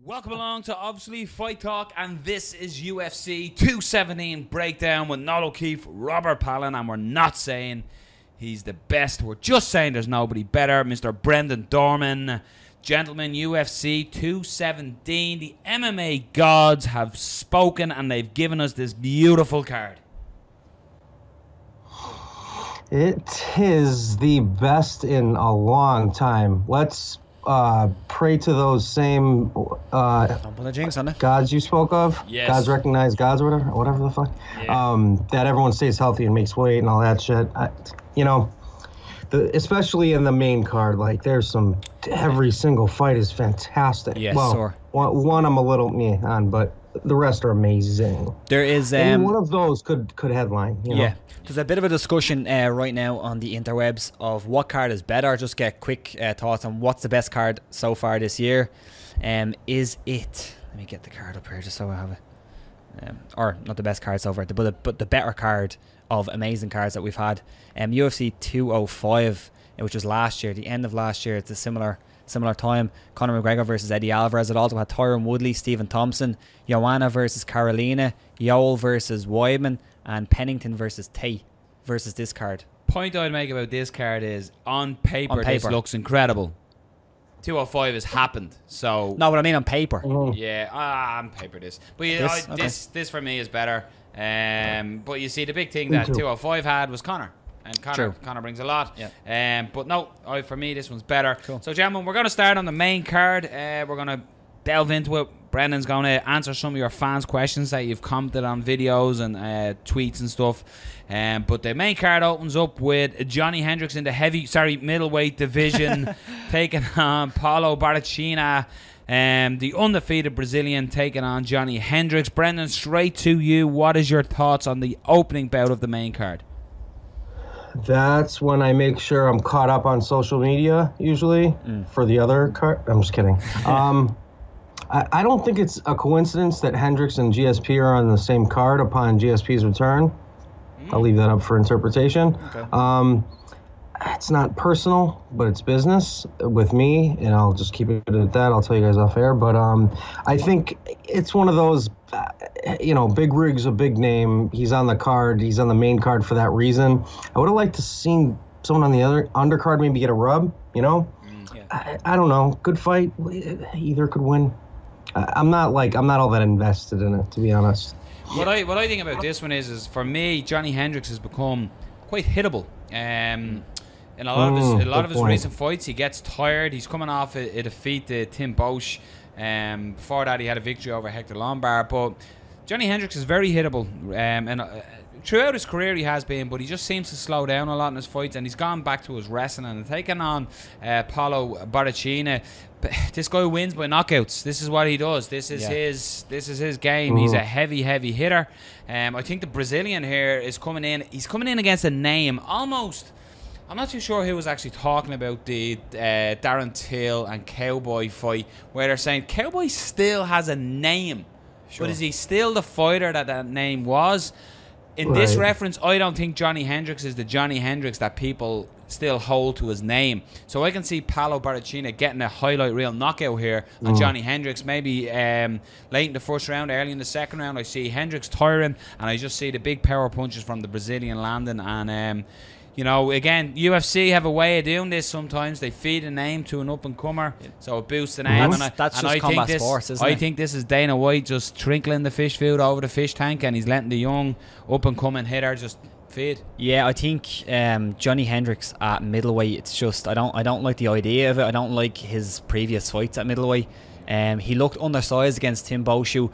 Welcome along to obviously Fight Talk, and this is UFC 217 breakdown with Noel O'Keefe, Robert Palin, and we're not saying he's the best. We're just saying there's nobody better. Mr. Brendan Dorman. Gentlemen, UFC 217. The MMA gods have spoken, and they've given us this beautiful card. It is the best in a long time. Let's pray to those same gods you spoke of. Yes. Gods recognize gods, or whatever the fuck. Yeah. That everyone stays healthy and makes weight and all that shit. Especially in the main card, like there's some. Every single fight is fantastic. Yes, well, one I'm a little meh on, but the rest are amazing. There is any one of those could headline. You know? There's a bit of a discussion right now on the interwebs of what card is better. Just get quick thoughts on what's the best card so far this year. Is it? Let me get the card up here just so I have it. Or not the best card so far, but the better card of amazing cards that we've had. UFC 205, which was last year, the end of last year. It's a similar time. Conor McGregor versus Eddie Alvarez. It also had Tyron Woodley, Stephen Thompson, Joanna versus Carolina, Yoel versus Weidman, and Pennington versus Tate versus this card. Point I'd make about this card is on paper this looks incredible. 205 has happened, so no, but I mean on paper. Yeah, on paper this, but this for me is better. But you see, the big thing that 205 had was Conor. And Conor brings a lot. Yeah. But no, for me, this one's better. Cool. So, gentlemen, we're going to start on the main card. We're going to delve into it. Brendan's going to answer some of your fans' questions that you've commented on videos and tweets and stuff. But the main card opens up with Johnny Hendricks in the middleweight division taking on Paulo Barrichello. The undefeated Brazilian taking on Johnny Hendricks. Brendan, straight to you. What is your thoughts on the opening bout of the main card? That's when I make sure I'm caught up on social media, usually, for the other card. I'm just kidding. I don't think it's a coincidence that Hendricks and GSP are on the same card upon GSP's return. I'll leave that up for interpretation. Okay. It's not personal, but it's business with me, and I'll just keep it at that. I'll tell you guys off air. But I think it's one of those, Big Rig's a big name. He's on the card. He's on the main card for that reason. I would have liked to seen someone on the other undercard maybe get a rub, I don't know. Good fight. Either could win. I'm not all that invested in it, to be honest. What I think about this one is for me, Johnny Hendricks has become quite hittable. In a lot of his recent fights, he gets tired. He's coming off a defeat to Tim Bosch. Before that, he had a victory over Hector Lombard. But Johnny Hendricks is very hittable. And throughout his career, he has been. But he just seems to slow down a lot in his fights. And he's gone back to his wrestling and taking on Paulo Barrichello. This guy wins by knockouts. This is what he does. This is his game. He's a heavy hitter. I think the Brazilian here is coming in. He's coming in against a name almost. I'm not too sure who was actually talking about the Darren Till and Cowboy fight, where they're saying Cowboy still has a name, but is he still the fighter that name was? In this reference, I don't think Johnny Hendricks is the Johnny Hendricks that people still hold to his name. So I can see Paulo Barrichello getting a highlight reel knockout here on Johnny Hendricks. Maybe late in the first round, early in the second round, I see Hendricks tiring, and I just see the big power punches from the Brazilian landing. And again, UFC have a way of doing this sometimes. They feed a name to an up-and-comer, so it boosts the name. That's just combat sports, isn't it? I think this is Dana White just trickling the fish food over the fish tank, and he's letting the young up-and-coming hitter just feed. Yeah, I think Johnny Hendricks at middleweight, it's just, I don't like the idea of it. I don't like his previous fights at middleweight. He looked undersized against Tim Bosch, who,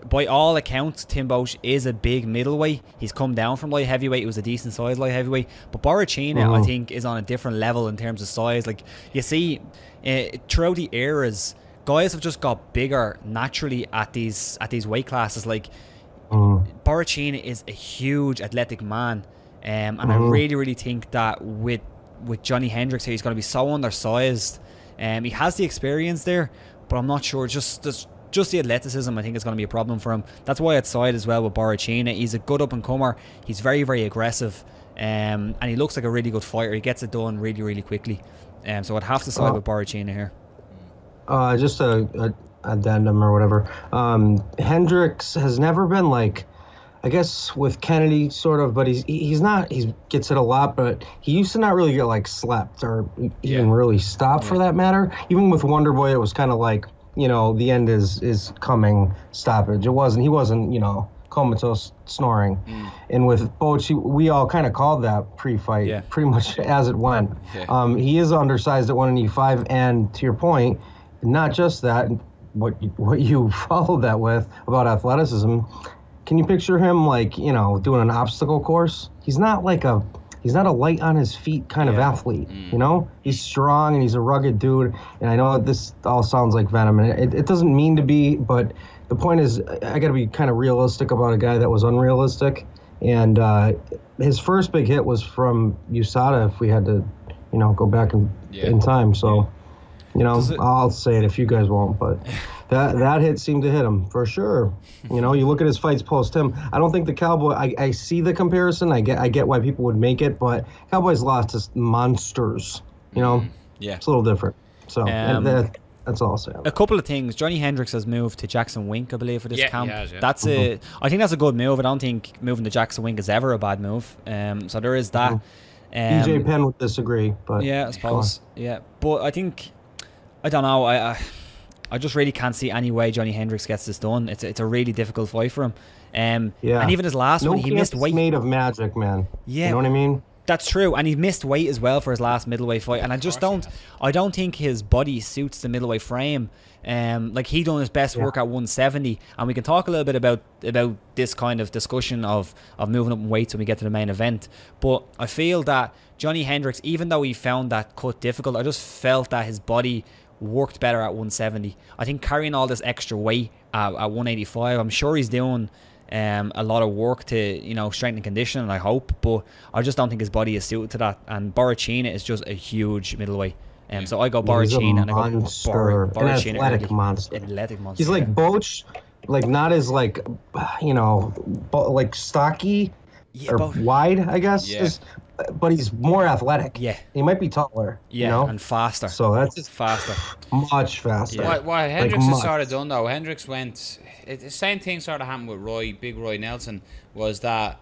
by all accounts, Tim Bosch is a big middleweight. He's come down from light heavyweight. It was a decent size light heavyweight. But Barrichello, I think, is on a different level in terms of size. You see, throughout the eras, guys have just got bigger naturally at these weight classes. Barrichello is a huge athletic man. And I really think that with Johnny Hendricks here, he's going to be so undersized. He has the experience there, but I'm not sure. Just the athleticism, I think, is going to be a problem for him. That's why I'd side as well with Barrichello. He's a good up-and-comer. He's very aggressive, and he looks like a really good fighter. He gets it done really quickly. So I'd have to side with Barrichello here. Just a addendum or whatever. Hendricks has never been like, I guess with Kennedy sort of, but he's not. He gets it a lot, but he used to not really get like slept or even really stopped for that matter. Even with Wonder Boy, it was kind of like, you know, the end is coming, stoppage. He wasn't, you know, comatose snoring. And with Boch, we all kind of called that pre-fight pretty much as it went. He is undersized at 185, and to your point, not just that, what you followed that with about athleticism. Can you picture him like, you know, doing an obstacle course? He's not a light on his feet kind of athlete, you know? He's strong and he's a rugged dude. And I know this all sounds like venom, and it doesn't mean to be, but the point is I got to be kind of realistic about a guy that was unrealistic. And his first big hit was from USADA, if we had to, you know, go back in time. So, you know, I'll say it if you guys won't, but that hit seemed to hit him for sure. You know, you look at his fights post him. I don't think the Cowboy. I see the comparison. I get why people would make it, but Cowboys lost to monsters. You know, it's a little different. So that's all I'll say. A couple of things. Johnny Hendricks has moved to Jackson Wink, I believe, for this camp. That's I think that's a good move. I don't think moving to Jackson Wink is ever a bad move. So there is that. DJ Penn would disagree, but yeah, I suppose. Yeah, but I think I don't know. I just really can't see any way Johnny Hendricks gets this done. It's a really difficult fight for him. And even his last one, he missed weight. Made of magic, man. Yeah, you know what I mean. That's true, and he missed weight as well for his last middleweight fight. And I don't think his body suits the middleweight frame. Like he done his best work at 170, and we can talk a little bit about this kind of discussion of moving up in weights when we get to the main event. But I feel that Johnny Hendricks, even though he found that cut difficult, I just felt that his body worked better at 170. I think carrying all this extra weight at 185, I'm sure he's doing a lot of work to, you know, strengthen conditioning, I hope, but I just don't think his body is suited to that. And Borrachina is just a huge middleweight. So I go Borrachina and I go Borrachina. An athletic monster. He's like Boch, like not as like, you know, like stocky or wide, I guess. But he's more athletic. Yeah. He might be taller. Yeah, you know? and faster. So that's just faster. Much faster. Yeah. What Hendricks has sort of done, though, Hendricks went... the same thing sort of happened with Big Roy Nelson, was that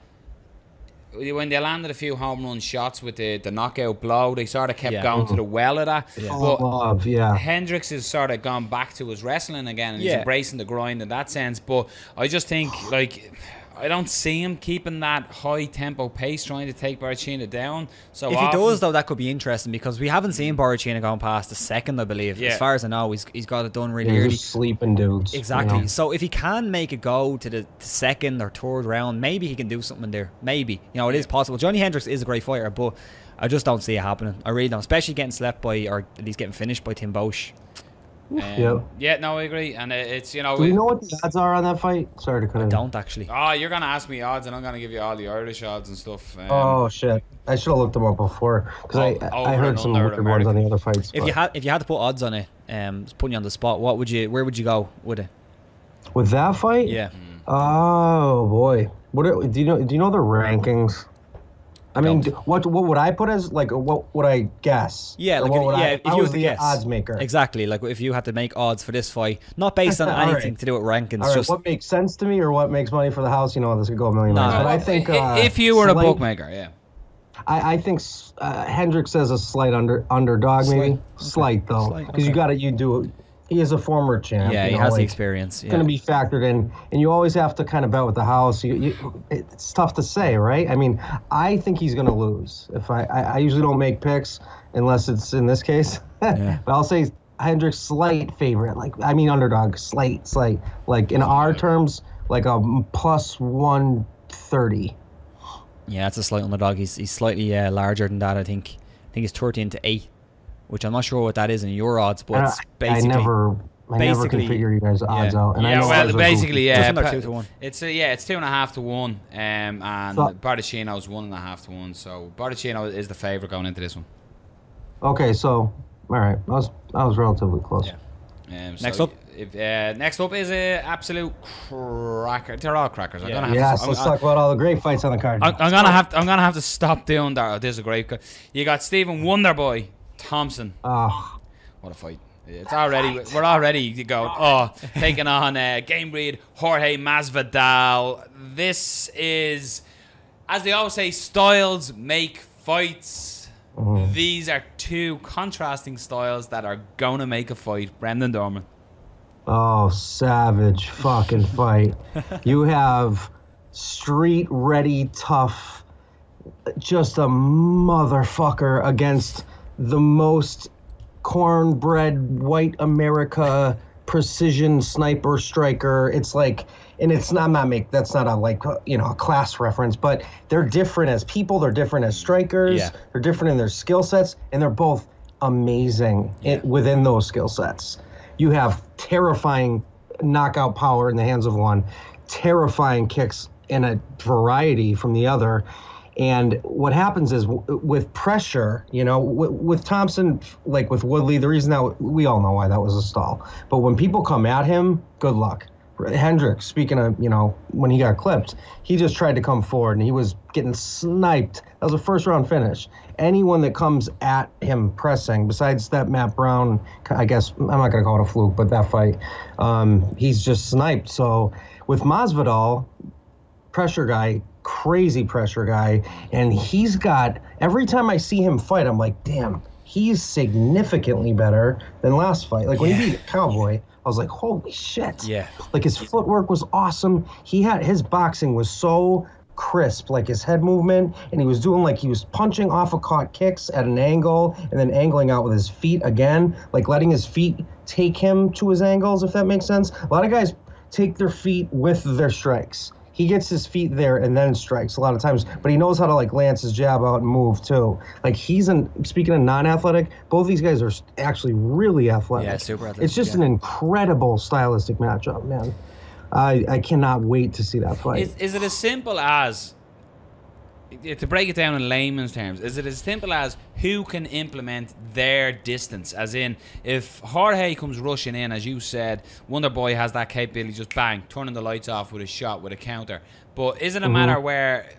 when they landed a few home run shots with the knockout blow, they sort of kept going to the well of that. But Hendricks has sort of gone back to his wrestling again, and he's embracing the grind in that sense. But I just think, like... I don't see him keeping that high tempo pace, trying to take Borrachina down. So if he does, though, that could be interesting, because we haven't seen Borrachina going past the second, I believe. As far as I know, he's got it done really early. Just sleeping dudes. Exactly. You know? So if he can make it go to the second or third round, maybe he can do something there. Maybe. You know, it is possible. Johnny Hendricks is a great fighter, but I just don't see it happening. I really don't. Especially getting slept by, or at least getting finished by Tim Bosch. Yeah, no, I agree, and it's, you know. Do you know what the odds are on that fight? Sorry to cut in. I don't actually. Oh, you're gonna ask me odds, and I'm gonna give you all the Irish odds and stuff. Oh shit! I should have looked them up before, because I heard some wicked ones on the other fights. If you had to put odds on it, putting you on the spot, where would you go with it? With that fight? Yeah. Oh boy, do you know the rankings? I mean, what would I put as, like, what would I guess? Yeah, like if you was the guess. Odds maker. Exactly, like if you had to make odds for this fight, not based on anything to do with rankings. Just what makes sense to me, or what makes money for the house? You know, this could go a million ways. But I think if you were a bookmaker, I think Hendricks as a slight underdog, maybe slight though, because he is a former champ. Yeah, he has the experience. It's going to be factored in, and you always have to kind of bet with the house. It's tough to say, right? I mean, I think he's going to lose. If I usually don't make picks unless it's in this case, but I'll say Hendricks slight favorite. Like, I mean, underdog, slight. Like in our terms, like a plus 130. Yeah, it's a slight underdog. He's slightly larger than that. I think he's 13-8. Which I'm not sure what that is in your odds, but it's basically... I never can figure you guys' odds out. And basically, just under 2 to 1. It's 2.5 to 1, and Borrachino's 1.5 to 1. So Borrachino is the favorite going into this one. Okay, so all right, I was relatively close. Yeah. Next up. Next up is a absolute cracker. They're all crackers. Let's talk about all the great fights on the card. I'm gonna have to stop doing that. This is a great. You got Stephen Wonderboy Thompson. What a fight. We're already going, taking on Game Breed Jorge Masvidal. This is, as they always say, styles make fights. These are two contrasting styles that are going to make a fight. Brendan Dorman. Oh, savage fucking fight. You have street ready, tough, just a motherfucker against the most cornbread white America precision sniper striker. It's like, and it's not that's not a class reference, but they're different as people, they're different as strikers, they're different in their skill sets, and they're both amazing within those skill sets. You have terrifying knockout power in the hands of one, terrifying kicks in a variety from the other. And what happens is with pressure, with Thompson, like with Woodley, the reason that we all know why that was a stall. But when people come at him, good luck. Hendricks, speaking of, when he got clipped, he just tried to come forward and he was getting sniped. That was a first round finish. Anyone that comes at him pressing, besides that Matt Brown, I guess, I'm not going to call it a fluke, but that fight, he's just sniped. So with Masvidal, pressure guy, crazy pressure guy, and he's got, every time I see him fight, I'm like, damn, he's significantly better than last fight. Like when he beat Cowboy, I was like, holy shit. Yeah. Like his footwork was awesome. His boxing was so crisp, like his head movement, and he was doing he was punching off of caught kicks at an angle and then angling out with his feet again, like letting his feet take him to his angles, if that makes sense. A lot of guys take their feet with their strikes. He gets his feet there and then strikes a lot of times, but he knows how to lance his jab out and move too. Speaking of non-athletic, both these guys are actually really athletic. Yeah, super athletic. It's just an incredible stylistic matchup, man. I cannot wait to see that fight. Is it as simple as, to break it down in layman's terms, is it as simple as who can implement their distance? As in, if Jorge comes rushing in, as you said, Wonderboy has that capability, just bang, turning the lights off with a shot, with a counter. But is it a matter where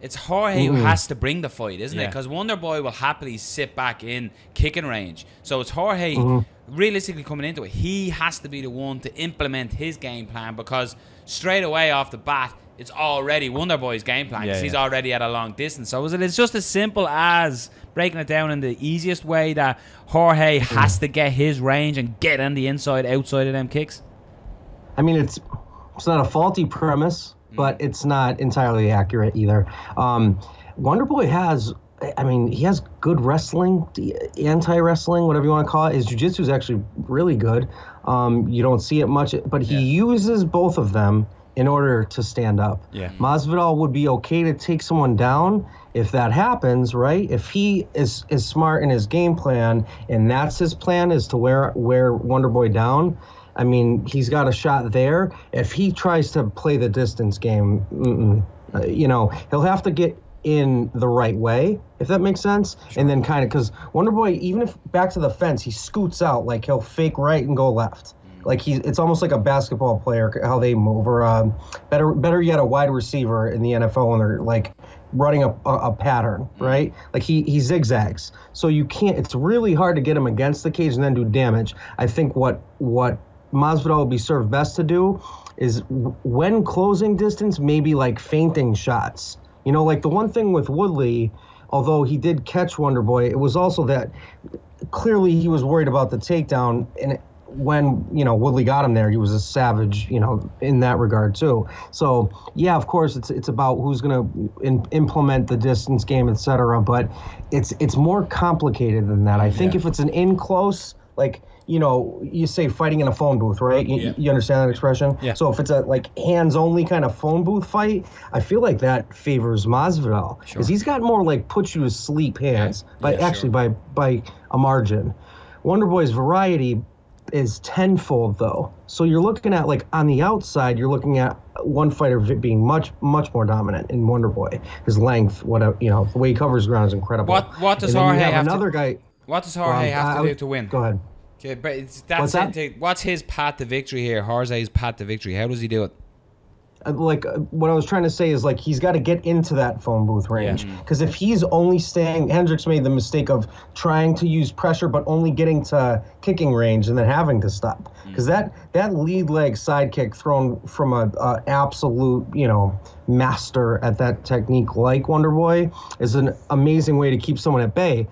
it's Jorge who has to bring the fight, isn't it? Because Wonderboy will happily sit back in kicking range. So it's Jorge realistically coming into it. He has to be the one to implement his game plan, because straight away off the bat, it's already Wonderboy's game plan, because he's already at a long distance. So it's just as simple as breaking it down in the easiest way that Jorge has to get his range and get on the inside, outside of them kicks? I mean, it's not a faulty premise, but it's not entirely accurate either. Wonderboy he has good wrestling, anti-wrestling, whatever you want to call it. His jiu-jitsu is actually really good. You don't see it much, but he uses both of them in order to stand up. Yeah. Masvidal would be okay to take someone down if that happens, right? If he is smart in his game plan, and that's his plan, is to wear Wonderboy down, I mean, he's got a shot there. If he tries to play the distance game, he'll have to get in the right way, if that makes sense. Sure. And then kind of, because Wonderboy, even if back to the fence, he scoots out, he'll fake right and go left. It's almost like a basketball player, how they move, or better yet, a wide receiver in the NFL when they're running a pattern, right? He zigzags. So you can't. It's really hard to get him against the cage and then do damage. I think what Masvidal will be served best to do is, when closing distance, maybe feinting shots. The one thing with Woodley, although he did catch Wonderboy, it was also that clearly he was worried about the takedown, and when Woodley got him there, he was a savage, in that regard too. So yeah, of course it's about who's going to implement the distance game, etc. But it's more complicated than that. I think if it's an in close, you say fighting in a phone booth, right? You understand that expression? Yeah. So if it's a hands only kind of phone booth fight, I feel like that favors Masvidal, because he's got more put you to sleep hands, by a margin. Wonderboy's variety is tenfold though. So you're looking at on the outside, you're looking at one fighter being much more dominant in Wonderboy. His length, whatever, the way he covers ground is incredible. What does Jorge have another guy? What does Jorge have to do to win? Go ahead. Okay, but what's his path to victory here? Jorge's path to victory. How does he do it? what I was trying to say is like he's got to get into that phone booth range, because if he's only staying, Hendricks made the mistake of trying to use pressure but only getting to kicking range and then having to stop, because that lead leg side kick thrown from a absolute master at that technique like Wonderboy is an amazing way to keep someone at bay,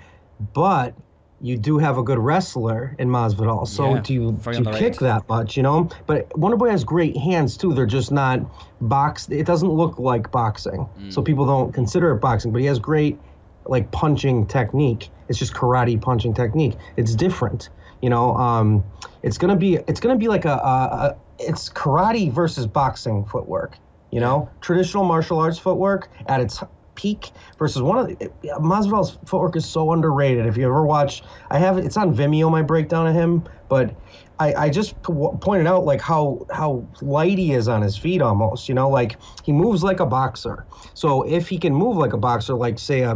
but you do have a good wrestler in Masvidal, so do you kick that much, But Wonderboy has great hands too. They're just not boxed. It doesn't look like boxing, so people don't consider it boxing. But he has great like punching technique. It's just karate punching technique. It's different, It's gonna be like it's karate versus boxing footwork, Traditional martial arts footwork at its peak versus Masvidal's footwork is so underrated. If you ever watch, it's on Vimeo, my breakdown of him, but I just pointed out like how light he is on his feet almost, like he moves like a boxer. So if he can move like a boxer, like say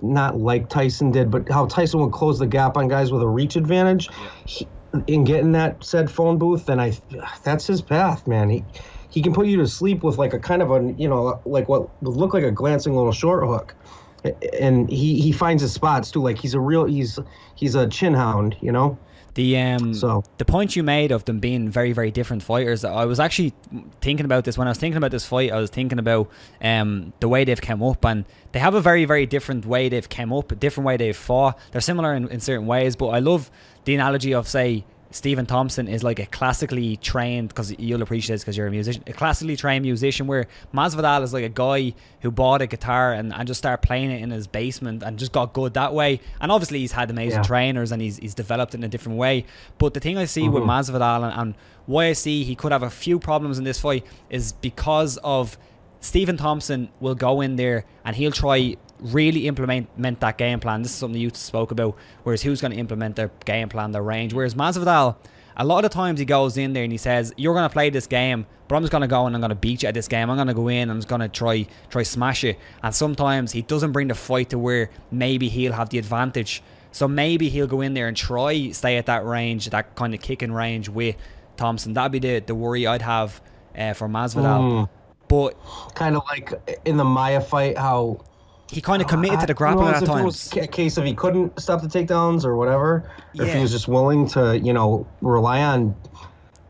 not like Tyson did, but how Tyson would close the gap on guys with a reach advantage, in getting that said phone booth, then that's his path, man. He can put you to sleep with like a kind of like what would look like a glancing little short hook, and he finds his spots too. Like he's a chin hound, The point you made of them being very, very different fighters, I was actually thinking about this when I was thinking about this fight. I was thinking about the way they've come up, and they have a very, very different way they've come up, a different way they've fought. They're similar in certain ways, but I love the analogy of, say, Stephen Thompson is like a classically trained, because you'll appreciate this because you're a musician, a classically trained musician, where Masvidal is like a guy who bought a guitar and just started playing it in his basement and just got good that way. And obviously he's had amazing trainers and he's developed it in a different way. But the thing I see with Masvidal and why I see he could have a few problems in this fight is because of Stephen Thompson will go in there and he'll try really implement that game plan. This is something you spoke about, whereas who's going to implement their game plan, their range. Whereas Masvidal, a lot of the times he goes in there and he says, you're going to play this game, but I'm just going to go and I'm going to beat you at this game. I'm going to go in and I'm just going to try smash it. And sometimes he doesn't bring the fight to where maybe he'll have the advantage. So maybe he'll go in there and try stay at that range, that kind of kicking range with Thompson. That'd be the worry I'd have for Masvidal. But kind of like in the Maya fight, how he kind of committed to the grappling at times. It was a case of he couldn't stop the takedowns or whatever. Or if he was just willing to, rely on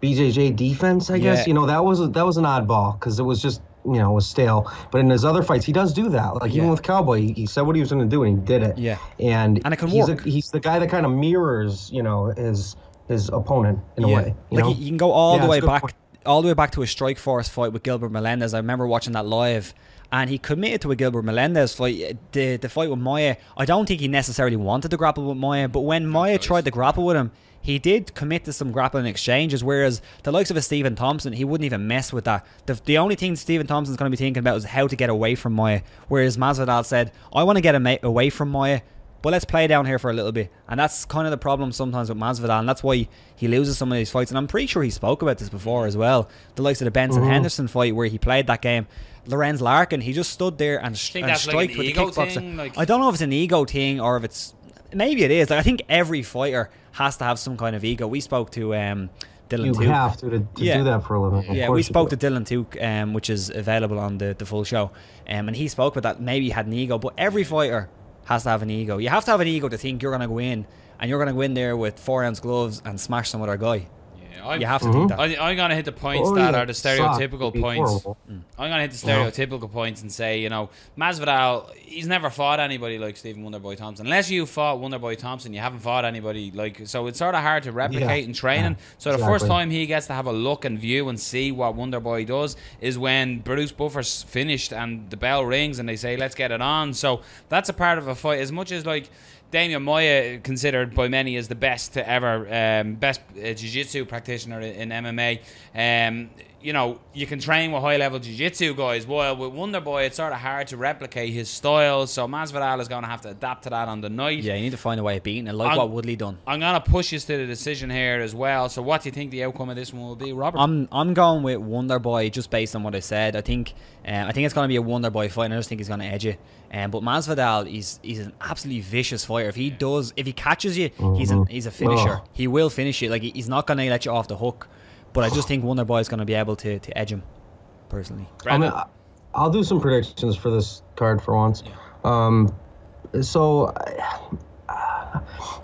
BJJ defense, I guess. That was an oddball because it was just, it was stale. But in his other fights, he does do that. Like even with Cowboy, he said what he was going to do and he did it. Yeah. And it can work. He's the guy that kind of mirrors, his opponent in a way. Like you can go all the way back. All the way back to a Strikeforce fight with Gilbert Melendez. I remember watching that live, and he committed to a Gilbert Melendez fight. The fight with Maia, I don't think he necessarily wanted to grapple with Maia, but when Maia tried to grapple with him, he did commit to some grappling exchanges, whereas the likes of a Stephen Thompson, he wouldn't even mess with that. The only thing Stephen Thompson's going to be thinking about is how to get away from Maia, whereas Masvidal said, I want to get away from Maia, but let's play down here for a little bit. And that's kind of the problem sometimes with Masvidal, and that's why he loses some of these fights. And I'm pretty sure he spoke about this before as well. The likes of the Benson Henderson fight where he played that game. Lorenz Larkin, he just stood there and striked like with the kickboxer. Like, I don't know if it's an ego thing or if it's... Maybe it is. Like, I think every fighter has to have some kind of ego. We spoke to Dylan Tuke. You have to do that for a living. Yeah, we spoke to Dylan Tuke, which is available on the full show. And he spoke about that. Maybe he had an ego, but every fighter has to have an ego. You have to have an ego to think you're going to go in and you're going to go in there with 4-ounce gloves and smash some other guy. You have to think that. I'm going to hit the points that are the stereotypical points. I'm going to hit the stereotypical points and say, Masvidal, he's never fought anybody like Stephen Wonderboy Thompson. Unless you fought Wonderboy Thompson, you haven't fought anybody like... So it's sort of hard to replicate in training. So the first time he gets to have a look and view and see what Wonderboy does is when Bruce Buffer's finished and the bell rings and they say, let's get it on. So that's a part of a fight. As much as like... Damian Maia, considered by many as the best to ever, best jiu-jitsu practitioner in MMA. You can train with high-level jiu-jitsu guys. While with Wonderboy, it's sort of hard to replicate his style. So Masvidal is going to have to adapt to that on the night. Yeah, you need to find a way of beating it, like what Woodley done. I'm going to push you to the decision here as well. So what do you think the outcome of this one will be, Robert? I'm going with Wonderboy just based on what I said. I think it's going to be a Wonderboy fight, and I just think he's going to edge it. But Masvidal, he's an absolutely vicious fighter. If he catches you, he's a finisher. He will finish it. Like he's not going to let you off the hook. But I just think Wonderboy is going to be able to edge him. personally. I'll do some predictions for this card for once. Yeah. So,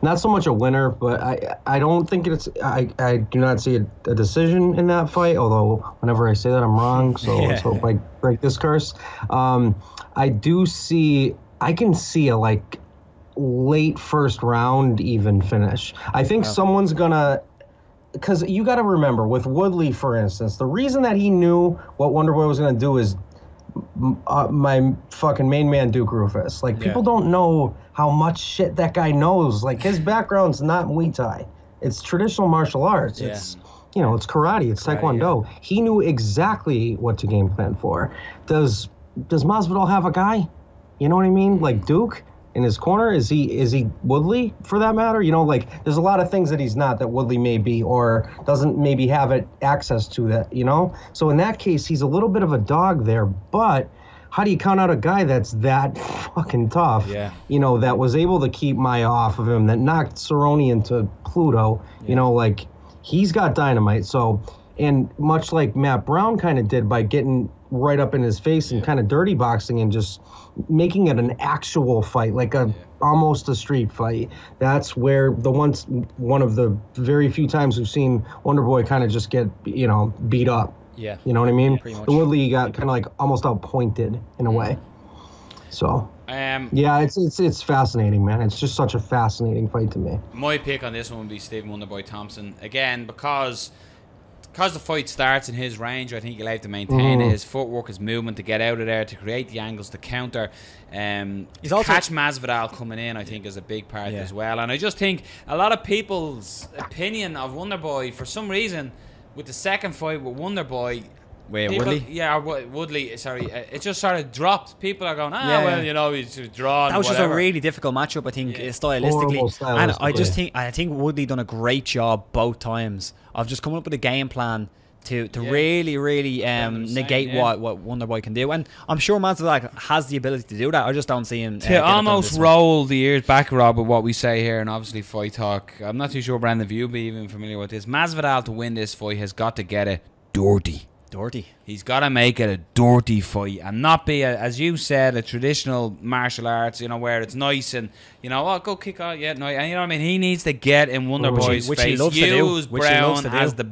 not so much a winner, but I don't think it's. I do not see a decision in that fight. Although whenever I say that, I'm wrong. So let's hope I break this curse. I do see. I can see a late first round even finish. I think someone's gonna. Because you got to remember, with Woodley, for instance, the reason that he knew what Wonderboy was going to do is my fucking main man, Duke Rufus. People don't know how much shit that guy knows. His background's not Muay Thai. It's traditional martial arts. Yeah. It's, it's karate. It's Taekwondo. Yeah. He knew exactly what to game plan for. Does Masvidal have a guy? You know what I mean? Like Duke? In his corner, is he Woodley for that matter? There's a lot of things that he's not that Woodley may be, or doesn't maybe have access to that, So in that case, he's a little bit of a dog there. But how do you count out a guy that's that fucking tough? Yeah. That was able to keep Maya off of him, that knocked Cerrone into Pluto. Yeah. He's got dynamite. So, and much like Matt Brown kind of did by getting right up in his face and kind of dirty boxing and just making it an actual fight, almost a street fight. That's where one of the very few times we've seen Wonderboy kind of just get, beat up. Yeah. You know what I mean? The Woodley got kind of almost outpointed in a way. So, yeah, it's fascinating, man. It's just such a fascinating fight to me. My pick on this one would be Stephen Wonderboy Thompson. Again, because the fight starts in his range, I think he'll have to maintain his footwork, his movement to get out of there, to create the angles, to counter. He's also catch Masvidal coming in, I think, is a big part as well. And I just think a lot of people's opinion of Wonderboy, for some reason, with the second fight with Wonderboy, Woodley? Yeah, Woodley, sorry. It just sort of dropped. People are going, he's drawn. That was just a really difficult matchup, I think, stylistically. And I think Woodley done a great job both times of just coming up with a game plan to really negate what Wonderboy can do. And I'm sure Masvidal has the ability to do that. I just don't see him to almost roll the ears back, Rob, with what we say here, and obviously fight talk. I'm not too sure, Brandon, if you'll be even familiar with this. Masvidal, to win this fight, has got to get it dirty. He's got to make it a dirty fight and not be, as you said, a traditional martial arts, where it's nice and, go kick out, no, and you know what I mean? He needs to get in Wonderboy's face, he loves use Brown as the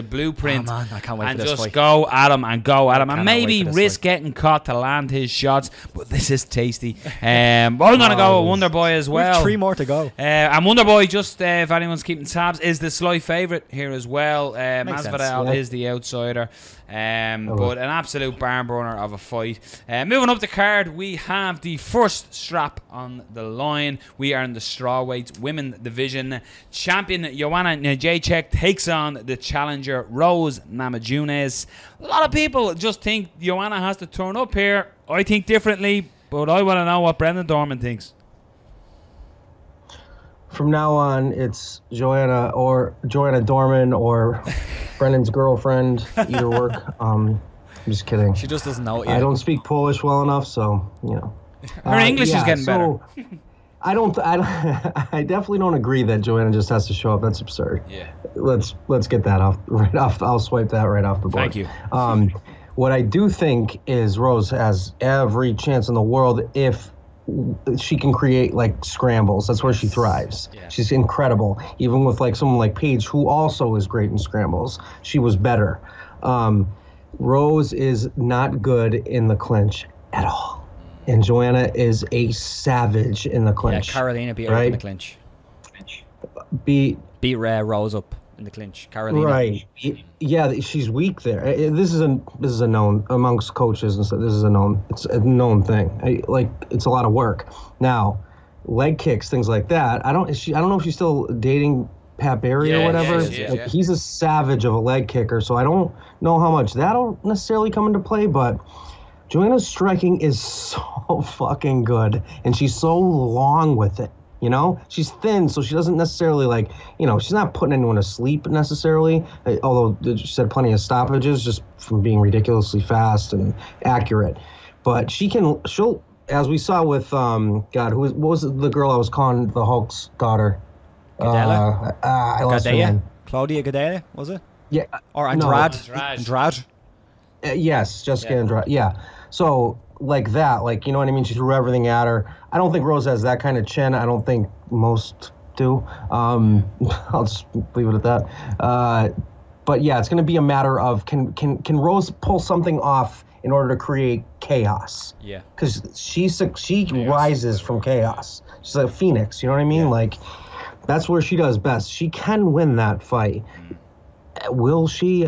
blueprint, I can't wait and for this just fight. go at him and maybe risk getting caught to land his shots. But this is tasty. I'm going to go with Wonderboy as well. We have 3 more to go. And Wonderboy, just if anyone's keeping tabs, is the slight favourite here as well. Masvidal is the outsider. But an absolute barn burner of a fight. Moving up the card, we have the first strap on the line. We are in the strawweight women division. Champion Joanna Jędrzejczyk takes on the challenger Rose Namajunas. A lot of people just think Joanna has to turn up here. I think differently, but I want to know what Brendan Dorman thinks. From now on, it's Joanna Dorman or Brendan's girlfriend. Either work. I'm just kidding. She just doesn't know it yet. I don't speak Polish well enough, so her English is getting better. I definitely don't agree that Joanna just has to show up. That's absurd. Yeah. Let's get that off. I'll swipe that right off the board. Thank you. What I do think is Rose has every chance in the world if she can create scrambles. That's where she thrives. Yeah. She's incredible. Even with someone like Paige, who also is great in scrambles, she was better. Rose is not good in the clinch at all. And Joanna is a savage in the clinch. Yeah, Carolina beat her in the clinch. Beat Rose up in the clinch. Carolina. Right. Yeah, she's weak there. This is a known amongst coaches and stuff. This is it's a known thing. It's a lot of work. Now, leg kicks, things like that. I don't know if she's still dating Pat Barry or whatever. He's a savage of a leg kicker, so I don't know how much that'll necessarily come into play, but Joanna's striking is so fucking good, and she's so long with it. She's thin, so she doesn't necessarily she's not putting anyone to sleep necessarily, although she said plenty of stoppages just from being ridiculously fast and accurate. But she'll, as we saw with, what was the girl I was calling the Hulk's daughter? I lost her name. Claudia Gadelha, was it? Yeah. Or Andrade. No. Andrade. Yes, Jessica Andrade. Yeah. So like that, like, you know what I mean? She threw everything at her. I don't think Rose has that kind of chin. I don't think most do. I'll just leave it at that. But yeah, it's going to be a matter of can Rose pull something off in order to create chaos? Yeah. Because she rises from chaos. She's like a phoenix. You know what I mean? Yeah. Like, that's where she does best. She can win that fight. Will she?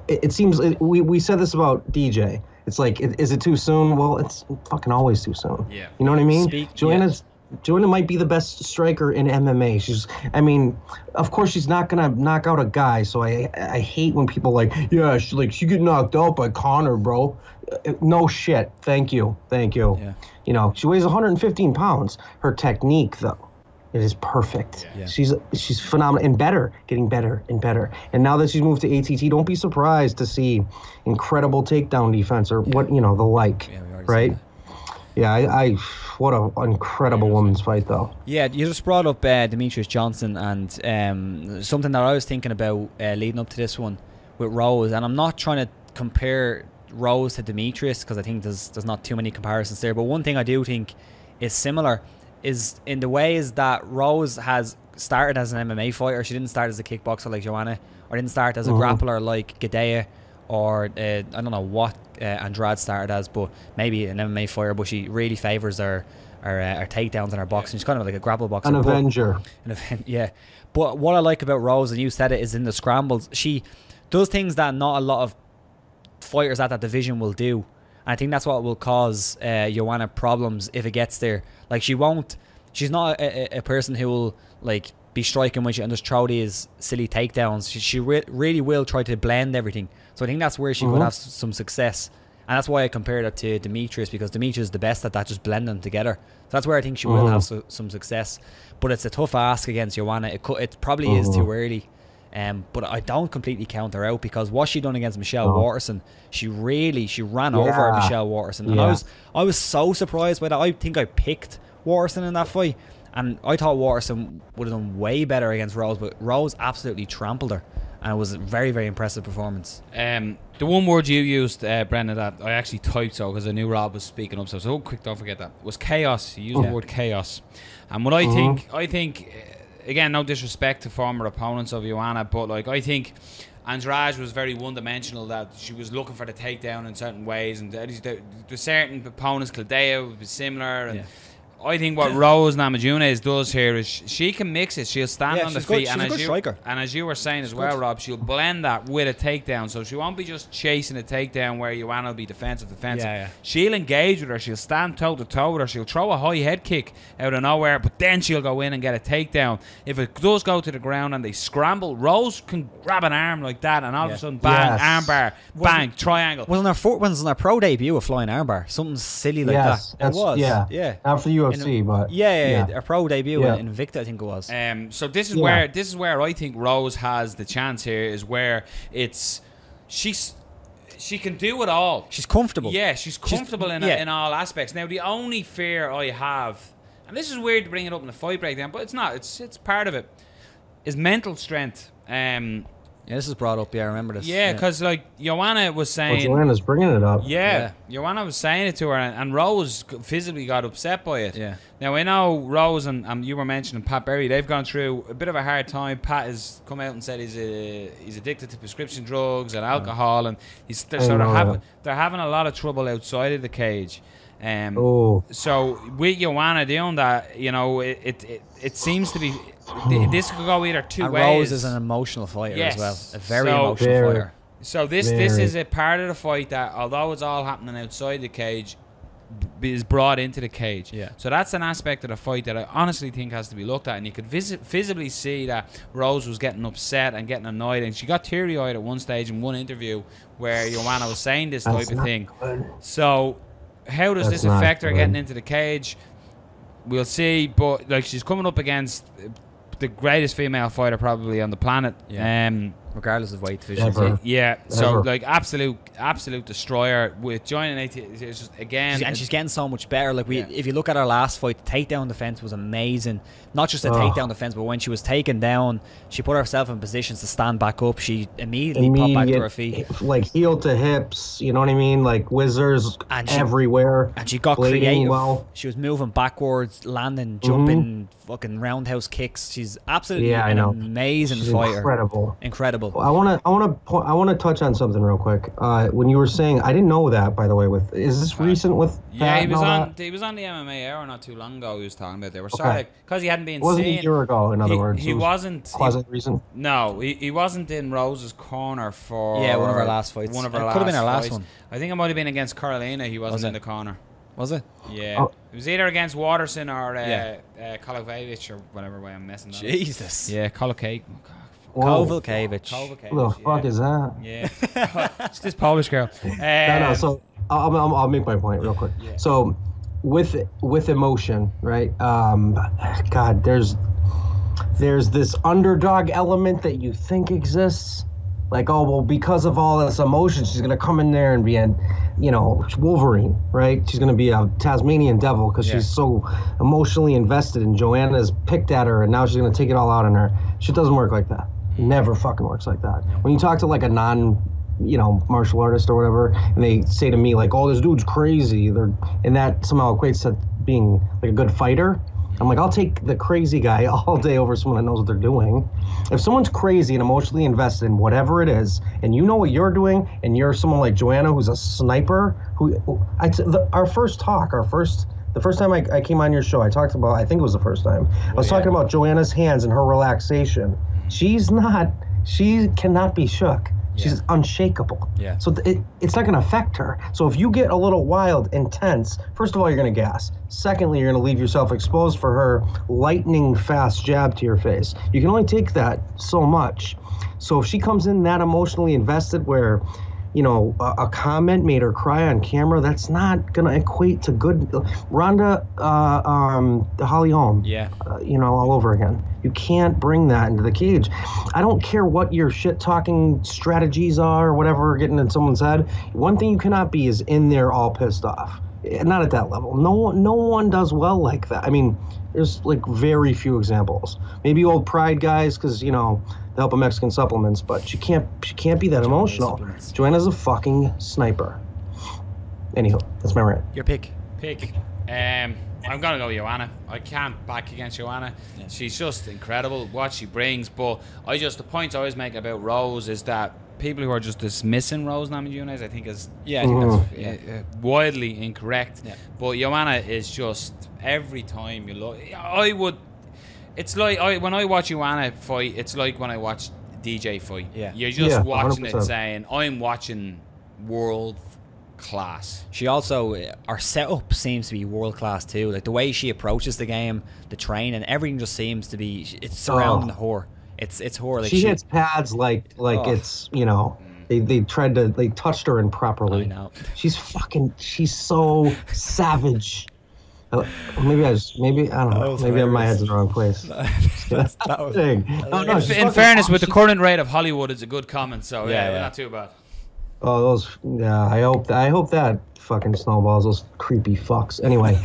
It seems we said this about DJ. It's like, is it too soon? Well, it's fucking always too soon. Yeah. You know what I mean? Joanna might be the best striker in MMA. Of course she's not gonna knock out a guy. So I hate when people she get knocked out by Conor, bro. No shit. Thank you. Yeah. You know, she weighs 115 pounds. Her technique, though, it is perfect. Yeah. She's phenomenal and getting better and better. And now that she's moved to ATT, don't be surprised to see incredible takedown defense or the like. Yeah, right? Yeah, what an incredible women's fight, though. Yeah, you just brought up Demetrius Johnson, and something that I was thinking about leading up to this one with Rose, and I'm not trying to compare Rose to Demetrius because I think there's not too many comparisons there, but one thing I do think is similar is in the ways that Rose has started as an MMA fighter. She didn't start as a kickboxer like Joanna, or didn't start as a grappler like Gadea, or I don't know what Andrade started as, but maybe an MMA fighter, but she really favours her takedowns and her boxing. She's kind of like a grapple boxer. An avenger. Yeah. But what I like about Rose, and you said it, is in the scrambles. She does things that not a lot of fighters at that division will do. And I think that's what will cause Joanna problems if it gets there. Like, she's not a person who will like be striking when she and just throw these silly takedowns. She really will try to blend everything. So I think that's where she could have some success. And that's why I compared it to Demetrius, because Demetrius is the best at that, just blending them together. So that's where I think she will have some success. But it's a tough ask against Joanna. It probably is too early. But I don't completely count her out, because what she done against Michelle Waterson, she ran over Michelle Waterson. And I was so surprised by that. I think I picked Waterson in that fight, and I thought Waterson would have done way better against Rose, but Rose absolutely trampled her, and it was a very, very impressive performance. The one word you used, Brendan, that I actually typed so because I knew Rob was speaking up, so quick, don't forget that, was chaos. You used the word chaos. And what I think, again, no disrespect to former opponents of Joanna, but like, I think Andrade was very one-dimensional, that she was looking for the takedown in certain ways, and there's certain opponents, Caldea would be similar, and I think what Rose Namajunas does here is she can mix it. She'll stand on the feet, and as you were saying as well, Rob, she'll blend that with a takedown. So she won't be just chasing a takedown where Joanna will be defensive. Yeah. She'll engage with her. She'll stand toe to toe with her. She'll throw a high head kick out of nowhere, but then she'll go in and get a takedown. If it does go to the ground and they scramble, Rose can grab an arm like that, and all of a sudden, bang, armbar, bang, triangle. Wasn't her pro debut a flying armbar? Something silly like that. It was. Yeah. After the UFC. But a pro debut in Invicta, I think it was. So this is where I think Rose has the chance here, is where she can do it all. She's comfortable. Yeah, she's comfortable in all aspects. Now, the only fear I have, and this is weird to bring it up in the fight breakdown, but it's not. It's part of it, is mental strength. This is brought up. Yeah, I remember this. Yeah, because like Joanna was saying, Joanna's bringing it up. Yeah, Joanna was saying it to her, and Rose physically got upset by it. Yeah. Now I know Rose and you were mentioning Pat Berry. They've gone through a bit of a hard time. Pat has come out and said he's addicted to prescription drugs and alcohol, and they're having a lot of trouble outside of the cage. So with Joanna doing that, you know, it seems to be this could go either two ways. Rose is an emotional fighter as well, a very emotional fighter. So this is a part of the fight that, although it's all happening outside the cage, is brought into the cage. Yeah. So that's an aspect of the fight that I honestly think has to be looked at, and you could visibly see that Rose was getting upset and getting annoyed, and she got teary-eyed at one stage in one interview where Joanna was saying this type of thing. Good. So how does this affect her getting into the cage? We'll see, but like, she's coming up against the greatest female fighter probably on the planet. regardless of weight division. Ever. Yeah, so Ever. like absolute destroyer with joining AT. It's just again, And she's getting so much better. Like Yeah. if you look at her last fight, the takedown defense was amazing. Not just the takedown defense, but when she was taken down, she put herself in positions to stand back up. She immediately popped back to her feet. Like heel to hips, you know what I mean? Like whizzers everywhere. And she got blading creative. well. She was moving backwards, landing, jumping, fucking roundhouse kicks. She's absolutely an amazing She's fighter. Incredible. I want to touch on something real quick. When you were saying, I didn't know that, by the way. Is this recent with? Yeah, he was on the MMA Hour not too long ago. He was talking about they were sort of because he hadn't been. It wasn't seen, a year ago. In other words, he wasn't. Quasi recent. No, he wasn't in Rose's corner for. Yeah, one of our last fights. One of our it last could have been our last fights. one. I think it might have been against Carolina. He wasn't in the corner. Was it? Yeah. It was either against Waterson or Kovacevic or whatever way I'm messing up. Jesus. Yeah, Kovacevic. Kovacevic. What the fuck is that? Yeah. It's this Polish girl. No. So I'll make my point real quick. Yeah. So with emotion, right? God, there's this underdog element that you think exists. Like, oh, well, because of all this emotion, she's going to come in there and be Wolverine, right? She's going to be a Tasmanian devil because she's so emotionally invested, and Joanna's picked at her, and now she's going to take it all out on her. Shit doesn't work like that. Never fucking works like that. When you talk to, like, a martial artist or whatever, and they say to me, like, oh, this dude's crazy, and that somehow equates to being, like, a good fighter, I'm like, I'll take the crazy guy all day over someone that knows what they're doing. If someone's crazy and emotionally invested in whatever it is, and you know what you're doing, and you're someone like Joanna who's a sniper, the first time I came on your show, I talked about, I think it was the first time, I was talking about Joanna's hands and her relaxation. She cannot be shook. She's unshakable. Yeah. So it's not going to affect her. So if you get a little wild, intense, first of all, you're going to gas. Secondly, you're going to leave yourself exposed for her lightning fast jab to your face. You can only take that so much. So if she comes in that emotionally invested where, a comment made her cry on camera, that's not going to equate to good. Ronda Holly Holm. Yeah. All over again. You can't bring that into the cage. I don't care what your shit-talking strategies are or whatever, getting in someone's head. One thing you cannot be is in there all pissed off. Not at that level. No one does well like that. I mean, there's like very few examples. Maybe old Pride guys, because they help with Mexican supplements, but she can't be that emotional. Joanna's a fucking sniper. Anywho, that's my rant. Your pick. I'm going to go Joanna. I can't back against Joanna. Yeah. She's just incredible, what she brings. But the point I always make about Rose is that people who are just dismissing Rose Namajunas, I think is that's widely incorrect. Yeah. But Joanna is just, every time you look, it's like, when I watch Joanna fight, it's like when I watch DJ fight. Yeah. You're just watching 100%. It saying, I'm watching world class. She also, our setup seems to be world class too. Like the way she approaches the game, the training, everything just seems to be, it's surrounding her. It's her. Like she hits pads like it's, they touched her improperly. I know. She's so savage. Maybe I don't know. Maybe my head's in the wrong place. that was in fairness, with the current rate of Hollywood, it's a good comment. So not too bad. Oh, I hope that fucking snowballs, those creepy fucks. Anyway,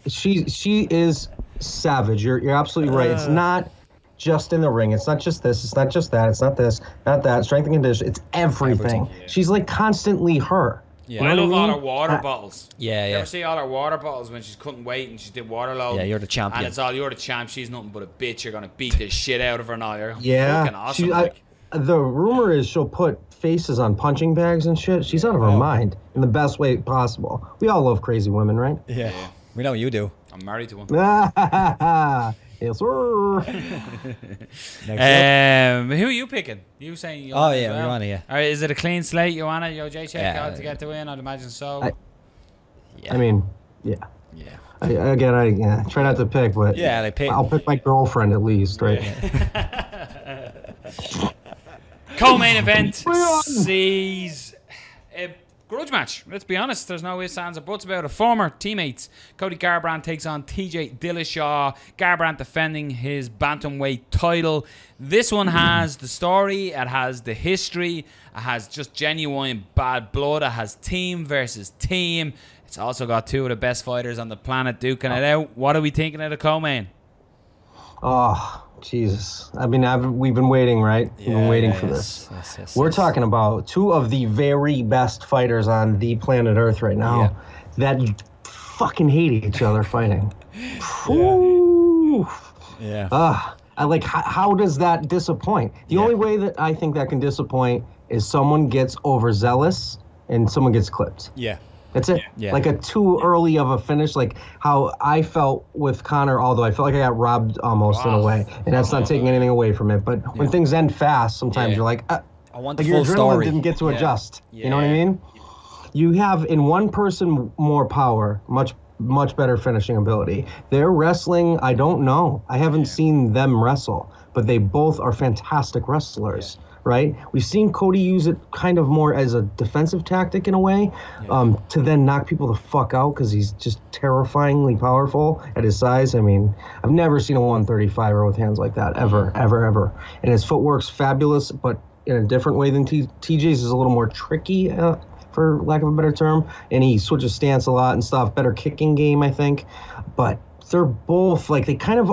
she is savage. You're absolutely right. It's not just in the ring. It's not just this. It's not just that. It's not this, not that. Strength and condition. It's everything. Yeah. She's like constantly her. Yeah. I love all her water bottles. Yeah, You ever see all her water bottles when she's cutting weight and she did water load? Yeah, you're the champion. And it's all, you're the champ. She's nothing but a bitch. You're going to beat the shit out of her now. You're fucking awesome. The rumor is she'll put faces on punching bags and shit. She's out of her mind in the best way possible. We all love crazy women, right? Yeah. We know you do. I'm married to one. Yes, sir. Who are you picking? You saying Joanna? Oh, yeah, Joanna, yeah. All right, is it a clean slate, Joanna? Jędrzejczyk to get the win? I'd imagine so. I mean, yeah. Yeah. I try not to pick, but I'll pick my girlfriend at least, right? Co-main event sees grudge match. Let's be honest. There's no ifs, ands, or buts about it. Former teammates. Cody Garbrandt takes on TJ Dillashaw. Garbrandt defending his bantamweight title. This one has the story. It has the history. It has just genuine bad blood. It has team versus team. It's also got two of the best fighters on the planet duking it out. What are we thinking of the co-main? Oh, Jesus. I mean, we've been waiting, right? We've been waiting for this. We're talking about two of the very best fighters on the planet Earth right now that fucking hate each other fighting. How does that disappoint? The only way that I think that can disappoint is someone gets overzealous and someone gets clipped. Yeah. That's it. Yeah. Like a too early of a finish, like how I felt with Conor, although I felt like I got robbed almost in a way. And that's not taking anything away from it. But when things end fast, sometimes you're like, I want the like full your adrenaline story. Didn't get to adjust. You know what I mean? You have in one person more power, much better finishing ability. Their wrestling, I don't know. I haven't seen them wrestle, but they both are fantastic wrestlers. Right? We've seen Cody use it kind of more as a defensive tactic in a way, to then knock people the fuck out because he's just terrifyingly powerful at his size. I mean, I've never seen a 135er with hands like that, ever. And his footwork's fabulous, but in a different way than TJ's is a little more tricky, for lack of a better term. And he switches stance a lot and stuff. Better kicking game, I think. But they're both like they kind of,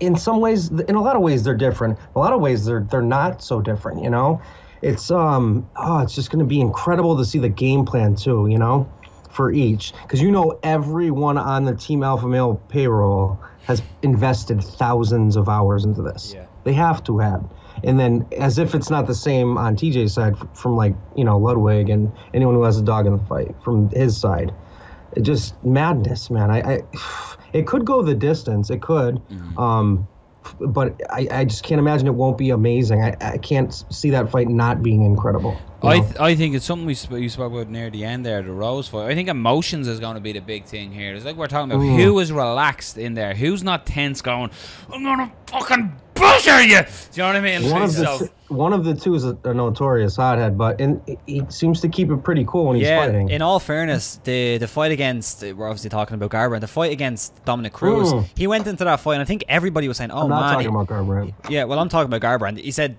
in some ways, in a lot of ways they're different. A lot of ways they're not so different. You know, it's it's just going to be incredible to see the game plan too. You know, for each, because everyone on the Team Alpha Male payroll has invested thousands of hours into this. Yeah. They have to have. And then, as if it's not the same on TJ's side, from Ludwig and anyone who has a dog in the fight from his side. It just madness, man. It could go the distance. It could. But I just can't imagine it won't be amazing. I can't see that fight not being incredible. I think it's something you spoke about near the end there, the Rose fight. I think emotions is going to be the big thing here. It's like we're talking about who is relaxed in there, who's not tense going, I'm going to fucking butcher you. Do you know what I mean? One of the two is a notorious hothead, but he seems to keep it pretty cool when he's fighting. In all fairness, the fight against, we're obviously talking about Garbrandt, the fight against Dominic Cruz, he went into that fight and I think everybody was saying, I'm not talking about Garbrandt. Yeah, well, I'm talking about Garbrandt. He said,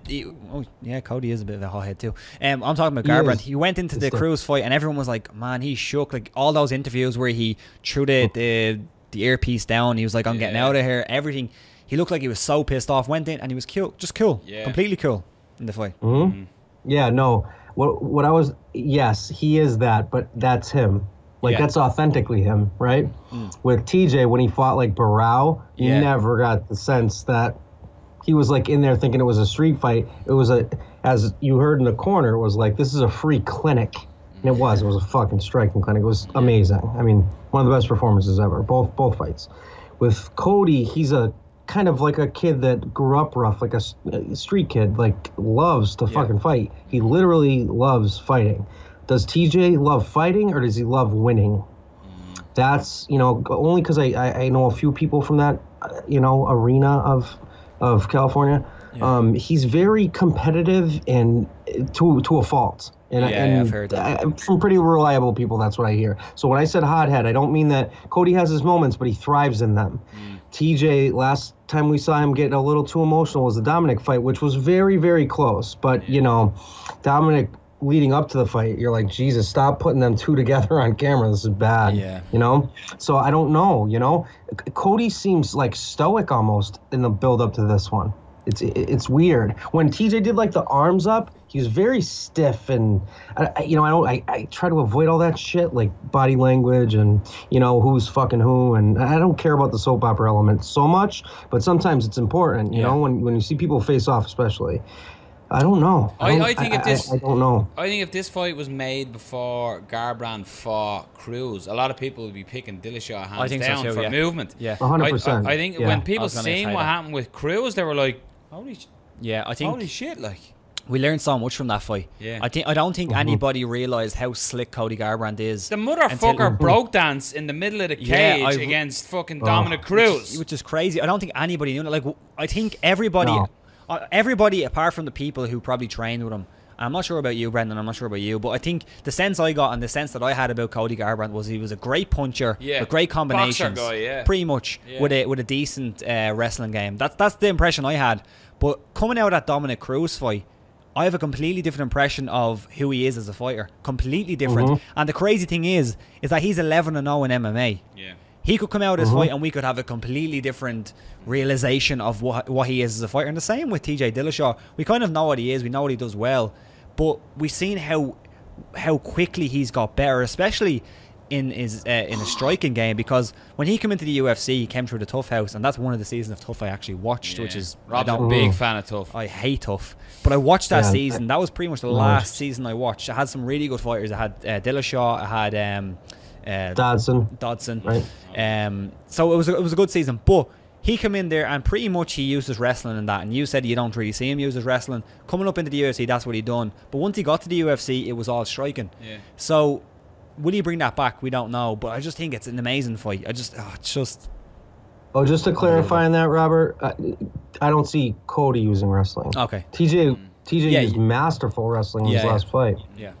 Cody is a bit of a hothead too. I'm talking about Garbrandt. He went into the Cruz fight and everyone was like, man, he shook. Like all those interviews where he threw the earpiece down, he was like, I'm getting out of here, everything. He looked like he was so pissed off, went in and he was cool, completely cool in the fight. Yeah, no. What I was, yes, he is that, but that's him. Like that's authentically him, right? With TJ, when he fought like Barao, you never got the sense that he was like in there thinking it was a street fight. It was as you heard in the corner, it was like, this is a free clinic. And it was a fucking striking clinic. It was amazing. I mean, one of the best performances ever, both fights. With Cody, he's a kind of like a kid that grew up rough, like a street kid, like loves to fucking fight. He literally loves fighting. Does TJ love fighting or does he love winning? That's, only because I know a few people from that, arena of California. He's very competitive and to a fault. And I've heard that. From pretty reliable people, that's what I hear. So when I said hothead, I don't mean that Cody has his moments, but he thrives in them. TJ, last time we saw him get a little too emotional was the Dominic fight, which was very, very close. But, Dominic leading up to the fight, you're like, Jesus, stop putting them two together on camera. This is bad. So I don't know, Cody seems like stoic almost in the build up to this one. It's weird. When TJ did like the arms up, he was very stiff, and I try to avoid all that shit, like body language and who's fucking who, and I don't care about the soap opera element so much, but sometimes it's important, you know, when you see people face off, especially. I don't know. I think if I don't know. I think if this fight was made before Garbrandt fought Cruz, a lot of people would be picking Dillashaw hands down for movement. 100%. I think when people seen what happened with Cruz, they were like, holy shit, like. We learned so much from that fight. I don't think anybody realised how slick Cody Garbrandt is. The motherfucker broke dance in the middle of the cage against fucking Dominic Cruz. Which is crazy. I don't think anybody knew. Like, I think everybody apart from the people who probably trained with him I'm not sure about you, Brendan. I'm not sure about you, but I think the sense I got and the sense that I had about Cody Garbrandt was he was a great puncher with great combinations, pretty much with a decent wrestling game. That's the impression I had. But coming out of that Dominic Cruz fight, I have a completely different impression of who he is as a fighter. Completely different. And the crazy thing is that he's 11-0 in MMA. Yeah. He could come out of this fight and we could have a completely different realization of what he is as a fighter. And the same with TJ Dillashaw. We kind of know what he is. We know what he does well. But we've seen how quickly he's got better, especially in a striking game, because when he came into the UFC, he came through the Tough House, and that's one of the seasons of Tough I actually watched, which is... Rob's a big fan of Tough. I hate Tough. But I watched that season. That was pretty much the last season I watched. I had some really good fighters. I had Dillashaw. I had... Dodson. Right. So it was a good season. But he came in there and pretty much he used his wrestling in that. And you said you don't really see him use his wrestling. Coming up into the UFC, that's what he done. But once he got to the UFC, it was all striking. Yeah. So... will he bring that back? We don't know, but I just think it's an amazing fight. Just to clarify on that, Robert, I don't see Cody using wrestling. Okay. TJ used masterful wrestling in his last fight. Yeah.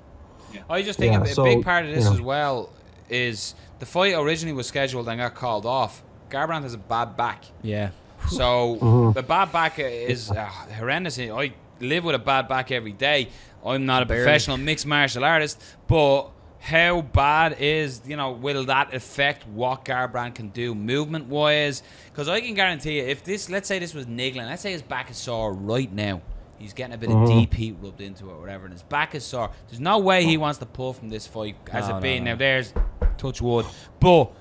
I just think a big part of this as well is the fight originally was scheduled and got called off. Garbrandt has a bad back. Yeah. So the bad back is horrendous. I live with a bad back every day. I'm not a professional mixed martial artist, but how bad is, will that affect what Garbrandt can do movement-wise? Because I can guarantee you, if this, let's say this was niggling, let's say his back is sore right now. He's getting a bit of deep heat rubbed into it or whatever, and his back is sore. There's no way he wants to pull from this fight as it being. Now, there's touch wood. But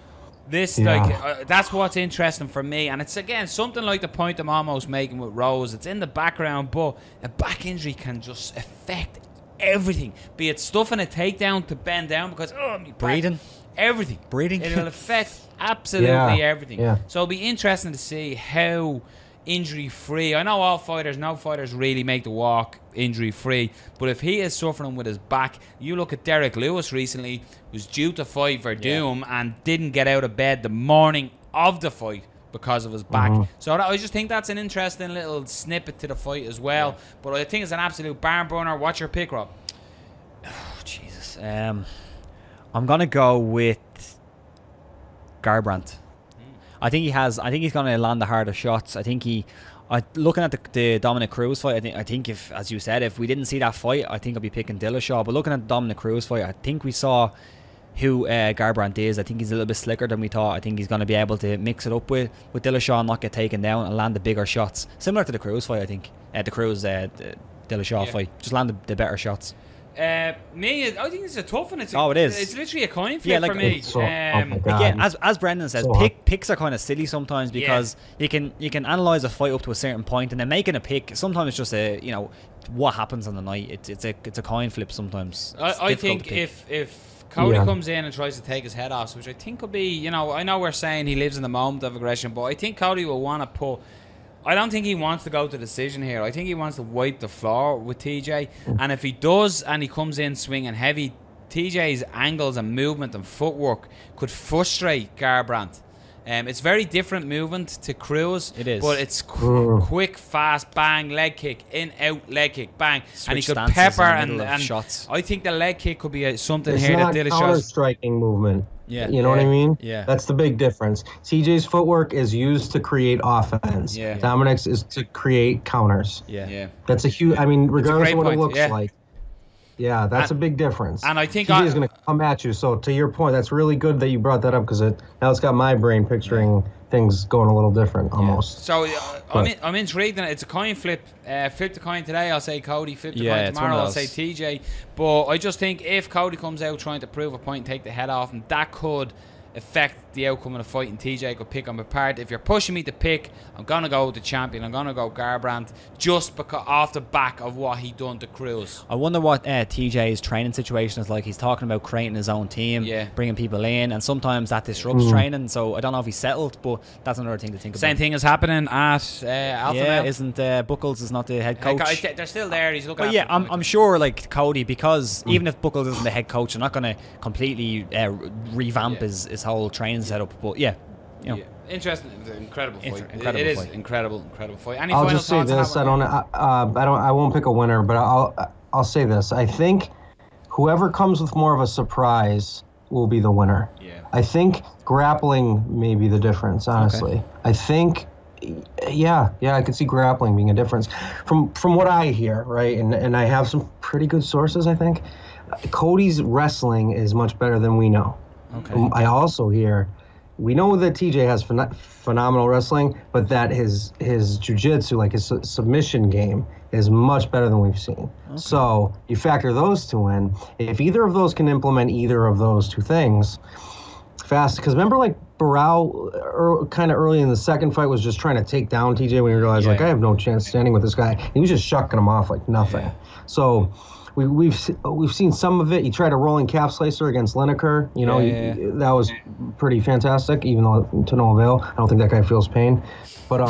this, that's what's interesting for me. And it's, again, something like the point I'm almost making with Rose. It's in the background, but a back injury can just affect everything, be it stuffing a takedown to bend down because breathing, everything, it'll affect absolutely everything. So it'll be interesting to see how injury free. I know no fighters really make the walk injury free, but if he is suffering with his back, you look at Derek Lewis recently, was due to fight for Doom and didn't get out of bed the morning of the fight because of his back. So I just think that's an interesting little snippet to the fight as well. But I think it's an absolute barn burner. What's your pick, Rob? Oh, Jesus. I'm gonna go with Garbrandt. I think he's gonna land the harder shots. I think looking at the Dominic Cruz fight, I think if, as you said, if we didn't see that fight, I think I'd be picking Dillashaw. But looking at the Dominic Cruz fight, I think we saw who Garbrandt is. I think he's a little bit slicker than we thought. I think he's going to be able to mix it up with Dillashaw and not get taken down and land the bigger shots. Similar to the Cruz fight, I think. The Cruz Dillashaw fight. Just land the better shots. I think it's a tough one. It is. It's literally a coin flip for me. Again, as Brendan says, picks are kind of silly sometimes because you can analyse a fight up to a certain point and then making a pick. Sometimes it's just what happens on the night. It's a coin flip sometimes. I think if Cody comes in and tries to take his head off, which I think could be, I know we're saying he lives in the moment of aggression, but I think Cody will want to pull. I don't think he wants to go to decision here. I think he wants to wipe the floor with TJ. And if he does and he comes in swinging heavy, TJ's angles and movement and footwork could frustrate Garbrandt. It's very different movement to Cruz. It is. But it's quick, fast, bang, leg kick, in, out, leg kick, bang. Switch, and he could pepper and shots. I think the leg kick could be something here that Dillashaw. It's not counter-striking movement. Yeah. You know what I mean? Yeah. That's the big difference. TJ's footwork is used to create offense. Yeah. Dominic's is to create counters. Yeah. That's a huge, regardless of what it looks like. Yeah, that's a big difference. And I think TJ's going to come at you. So to your point, that's really good that you brought that up because now it's got my brain picturing things going a little different almost. So I'm intrigued. It's a coin flip. Flip the coin today, I'll say Cody. Flip the coin tomorrow, I'll say TJ. But I just think if Cody comes out trying to prove a point and take the head off, and that could affect the outcome of the fight, and TJ could pick him apart. If you're pushing me to pick, I'm going to go with the champion. I'm going to go Garbrandt just because off the back of what he done to Cruz. I wonder what TJ's training situation is like. He's talking about creating his own team, bringing people in, and sometimes that disrupts training. So I don't know if he's settled, but that's another thing to think about. Same thing is happening at Alpha Male. Isn't Buckles is not the head coach? They're still there. He's looking. But I'm sure like Cody, because even if Buckles isn't the head coach, they're not going to completely revamp his whole training setup. But interesting, incredible fight. Incredible it fight. Is incredible fight. Any I'll final just say thoughts this: I won't pick a winner, but I'll say this. I think whoever comes with more of a surprise will be the winner. Yeah. I think grappling may be the difference, honestly. Okay. I think, I could see grappling being a difference. From what I hear, right, and I have some pretty good sources, I think, Cody's wrestling is much better than we know. Okay. I also hear, we know that TJ has phenomenal wrestling, but that his jiu-jitsu, like his submission game, is much better than we've seen. Okay. So you factor those two in. If either of those can implement either of those two things fast, because remember, like, Barao kind of early in the second fight was just trying to take down TJ when he realized, I have no chance standing with this guy. He was just shucking him off like nothing. Yeah. So we've seen some of it. He tried a rolling calf slicer against Lineker. That was pretty fantastic, even though to no avail. I don't think that guy feels pain. But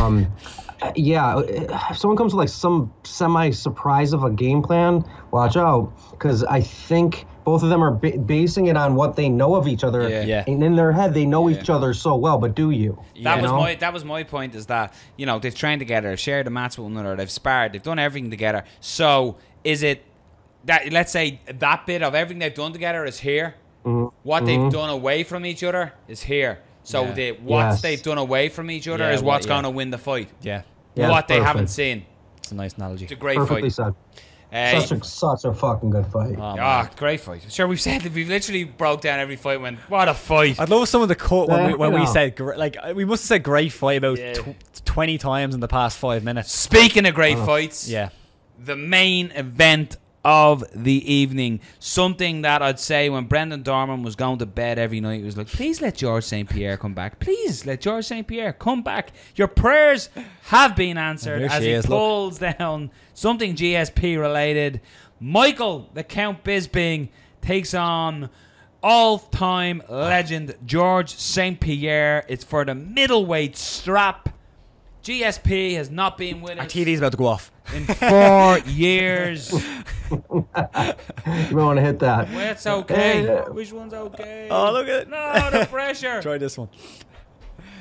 if someone comes with like some semi-surprise of a game plan, watch out, because I think both of them are basing it on what they know of each other. Yeah. And in their head, they know each other so well, but do you? That was my point, is that, they've trained together, shared a match with one another, they've sparred, they've done everything together. So is it that, let's say, that bit of everything they've done together is here? Mm-hmm. What they've done away from each other is here. So they've done away from each other is what's going to win the fight. Yeah. What they haven't seen. It's a nice analogy. It's a great Perfectly fight. Said. Such a fucking good fight. Great fight. Sure, we've said that we've literally broke down every fight. Went, what a fight! I'd love some of the cut when we said, like, we must have said great fight about 20 times in the past 5 minutes. Speaking of great fights, the main event of the evening, something that I'd say when Brendan Dorman was going to bed every night, he was like, please let George St-Pierre come back. Please let George St-Pierre come back. Your prayers have been answered, as he pulls down something GSP related. Michael, the Count Bisping, takes on all-time legend George St-Pierre. It's for the middleweight strap. GSP has not been with us. Our TV's about to go off. In 4 years. You might want to hit that. Well, it's okay. Which one's okay? Oh, look at it. No, the pressure. Try this one.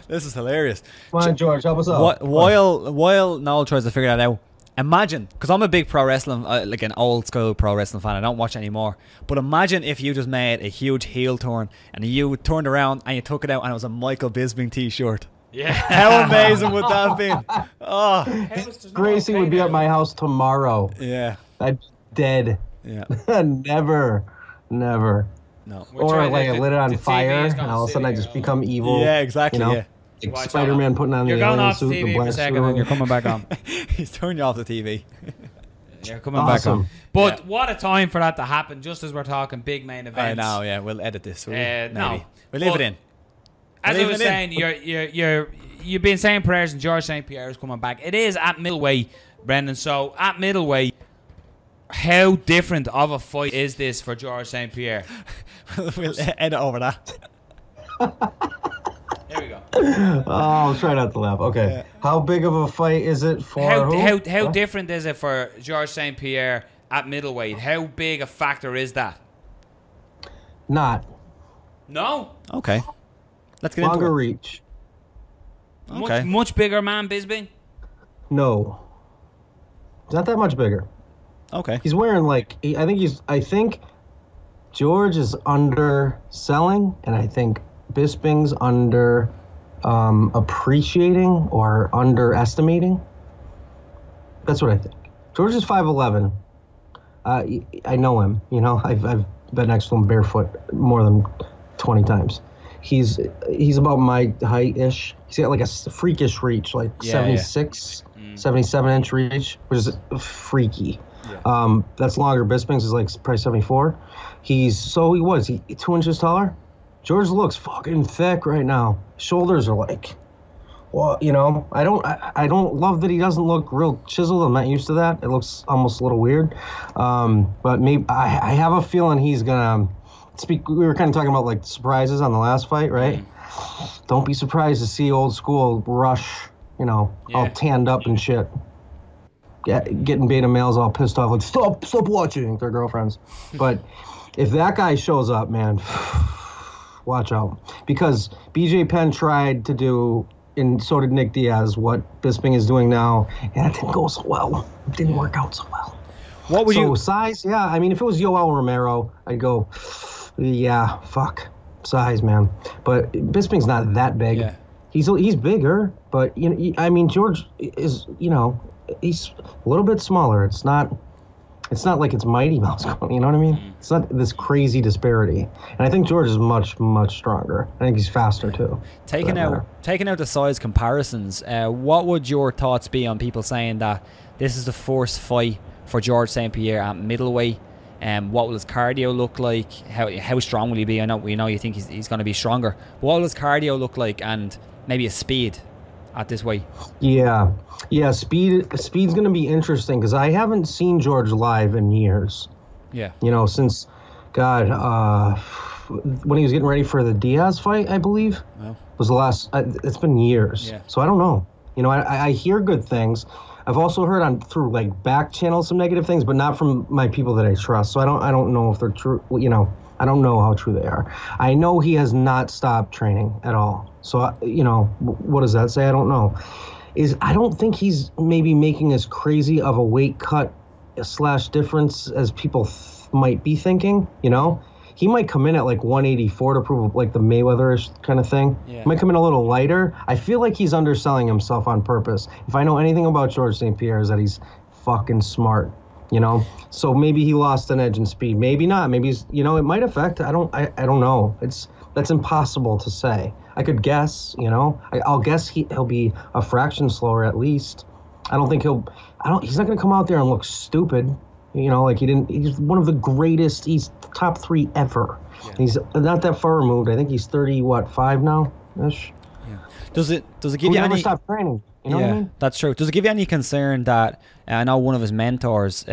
This is hilarious. Come on, George, help us out. While Noel tries to figure that out, imagine, because I'm a big pro wrestling, like an old school pro wrestling fan. I don't watch anymore. But imagine if you just made a huge heel turn and you turned around and you took it out and it was a Michael Bisping t-shirt. Yeah. How amazing would that have been? Oh, Gracie would be at my house tomorrow. Yeah. I'd be dead. Yeah. Never. No. Or like I lit it on fire and all of a sudden I just become evil. Yeah, exactly. Yeah. Like Spider-Man putting on the alien suit, the black for a second and you're coming back on. He's turning you off the TV. You're coming back on. But what a time for that to happen, just as we're talking big main events. I know, yeah. We'll edit this. No. We'll leave it in. As I was saying, you've been saying prayers and George St-Pierre is coming back. It is at middleweight, Brendan. So at middleweight, how different of a fight is this for George St-Pierre? We'll edit over that. There we go. I'll try not to laugh. Okay. Yeah. How big of a fight is it for how different is it for George St-Pierre at middleweight? How big a factor is that? Not. No? Okay. Let's get Longer into it. reach. Okay. Much bigger man, Bisping? No. Not that much bigger. Okay. He's wearing I think George is underselling, and I think Bisping's appreciating or underestimating. That's what I think. George is 5'11". I know him. I've been next to him barefoot more than 20 times. He's about my height-ish. He's got like a freakish reach, like 76, 77-inch reach, which is freaky. Yeah. That's longer. Bisping's is like probably 74. He's 2 inches taller. George looks fucking thick right now. Shoulders are like, well, I don't love that he doesn't look real chiseled. I'm not used to that. It looks almost a little weird. But maybe I have a feeling he's gonna speak. We were kind of talking about like surprises on the last fight, right? Don't be surprised to see old school Rush, all tanned up and shit. Getting beta males all pissed off, like stop watching their girlfriends. But if that guy shows up, man, watch out, because BJ Penn tried to do, and so did Nick Diaz, what Bisping is doing now, and it didn't go so well. It didn't work out so well. What would you... size, yeah. I mean, if it was Yoel Romero, I'd go, yeah, fuck. Size, man. But Bisping's not that big. Yeah. He's bigger, but, you know, I mean, George is, you know, he's a little bit smaller. It's not like it's Mighty Mouse, you know what I mean? It's not this crazy disparity. And I think George is much, much stronger. I think he's faster, too. Taking out the size comparisons, what would your thoughts be on people saying that this is the first fight for George St-Pierre at middleweight? What will his cardio look like? How strong will he be? I know we know you think he's going to be stronger. But what will his cardio look like, and maybe his speed at this weight? Yeah. Speed's going to be interesting because I haven't seen George live in years. Yeah. You know, since when he was getting ready for the Diaz fight, I believe, was the last. It's been years. Yeah. So I don't know. You know, I hear good things. I've also heard through like back channels some negative things, but not from my people that I trust. So I don't know if they're true. You know, I don't know how true they are. I know he has not stopped training at all. So you know, what does that say? I don't know. I don't think he's maybe making as crazy of a weight cut / difference as people might be thinking. You know, he might come in at like 184 to prove like the Mayweather-ish kind of thing. Yeah. Might come in a little lighter. I feel like he's underselling himself on purpose. If I know anything about George St-Pierre, is that he's fucking smart. You know, so maybe he lost an edge in speed. Maybe not. Maybe he's, you know, it might affect. I don't know. That's impossible to say. I could guess. You know, I'll guess he'll be a fraction slower at least. I don't think he's not going to come out there and look stupid. You know, like he's one of the greatest. He's top 3 ever. Yeah. He's not that far removed. I think he's 35 now ish. Yeah. Does it give you any... never stop training? You know what I mean? That's true. Does it give you any concern that I know one of his mentors,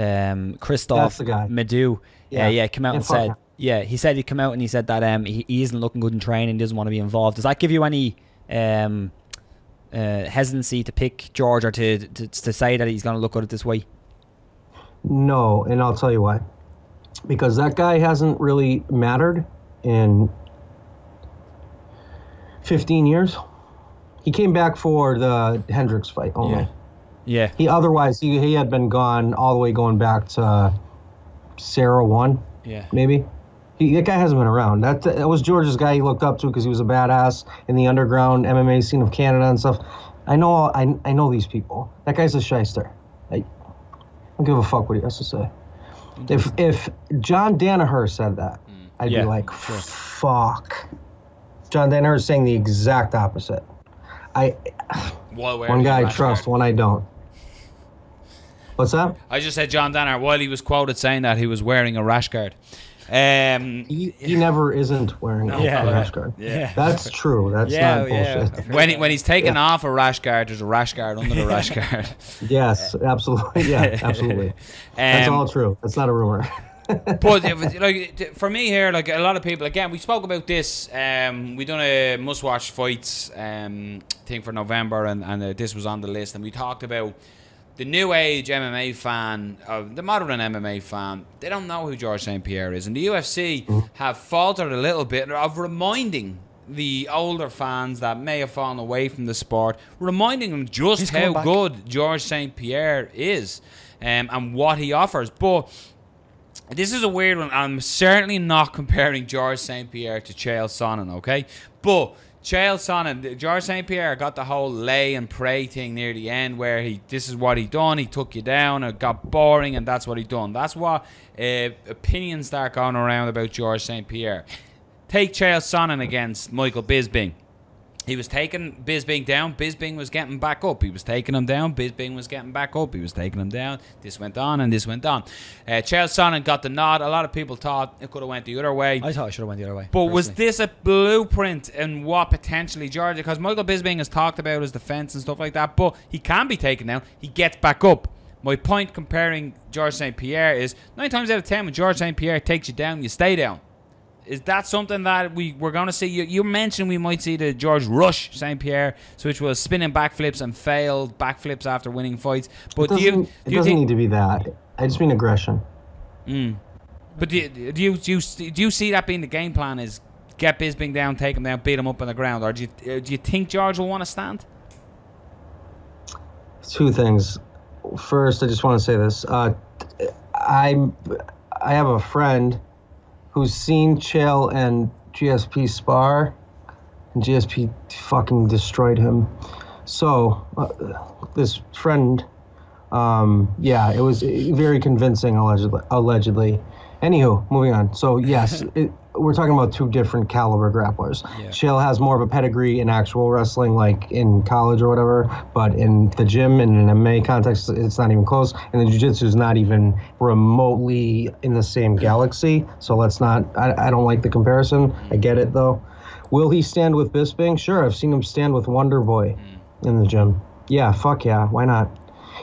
Christoph Madu, came out and said, he said he'd come out and he said that he isn't looking good in training, doesn't want to be involved. Does that give you any hesitancy to pick George or to say that he's going to look good at this way? No, and I'll tell you why. Because that guy hasn't really mattered in 15 years. He came back for the Hendricks fight only. Yeah. He had been gone all the way going back to Sarah 1. Yeah. Maybe. That guy hasn't been around. That was George's guy he looked up to because he was a badass in the underground MMA scene of Canada and stuff. I know these people. That guy's a shyster. I don't give a fuck what he has to say. If John Danaher said that, I'd be like, fuck. John Danaher is saying the exact opposite. One guy I trust, one I don't. What's that? I just said John Danaher while he was quoted saying that he was wearing a rash guard. He never isn't wearing a rash guard. Yeah. That's true. That's not bullshit. When he's taking off a rash guard, there's a rash guard under the rash guard. Yes, absolutely. Yeah, absolutely. That's all true. That's not a rumor. But like for me here, like a lot of people, again, we spoke about this. We done a must-watch fights thing for November, and this was on the list, and we talked about the new age MMA fan, the modern MMA fan. They don't know who George St-Pierre is, and the UFC have faltered a little bit of reminding the older fans that may have fallen away from the sport, reminding them just how good George St-Pierre is, and what he offers. But this is a weird one. I'm certainly not comparing George St-Pierre to Chael Sonnen, okay? But Chael Sonnen, George St-Pierre got the whole lay and pray thing near the end where this is what he done, he took you down, it got boring, and that's what he done. That's what opinions start going around about George St-Pierre. Take Chael Sonnen against Michael Bisping. He was taking Bisping down. Bisping was getting back up. He was taking him down. Bisping was getting back up. He was taking him down. This went on and this went on. Chael Sonnen got the nod. A lot of people thought it could have went the other way. I thought it should have went the other way. But personally, was this a blueprint in what potentially George... Because Michael Bisping has talked about his defense and stuff like that, but he can be taken down. He gets back up. My point comparing George St-Pierre is 9 times out of 10 when George St-Pierre takes you down, you stay down. Is that something that we're going to see? You mentioned we might see the George Rush St-Pierre, which was spinning backflips and failed backflips after winning fights. But it doesn't need to be that. I just mean aggression. But do you see that being the game plan? Is get Bisping down, take him down, beat him up on the ground, or do you think George will want to stand? 2 things. First, I just want to say this. I have a friend who's seen Chael and GSP spar, and GSP fucking destroyed him. So this friend, it was very convincing, allegedly. Anywho, moving on. So yes, we're talking about two different caliber grapplers. Yeah. Chael has more of a pedigree in actual wrestling, like in college or whatever, but in the gym, in an MMA context, it's not even close. And the jiu-jitsu is not even remotely in the same galaxy. So let's not, I don't like the comparison. I get it though. Will he stand with Bisping? Sure, I've seen him stand with Wonder Boy in the gym. Yeah, fuck yeah, why not?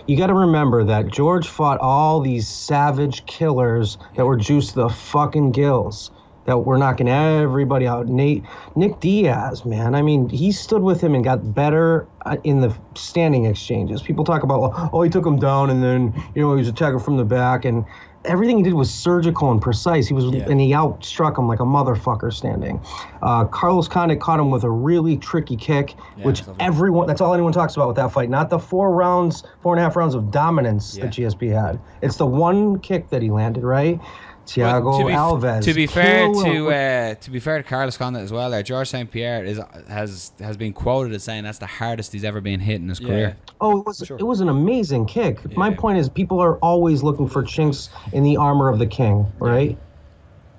You got to remember that George fought all these savage killers that were juiced to the fucking gills, that were knocking everybody out. Nick Diaz, man. I mean, he stood with him and got better in the standing exchanges. People talk about, he took him down and then, he was attacking from the back, and everything he did was surgical and precise. And he outstruck him like a motherfucker standing. Carlos Condit caught him with a really tricky kick, which that's all anyone talks about with that fight. Not the 4.5 rounds of dominance that GSP had. It's the one kick that he landed, right? Thiago Alves. To be fair to Carlos Condit as well, George St-Pierre has been quoted as saying that's the hardest he's ever been hit in his career. Oh, it was an amazing kick. Yeah. My point is, people are always looking for chinks in the armor of the king, right?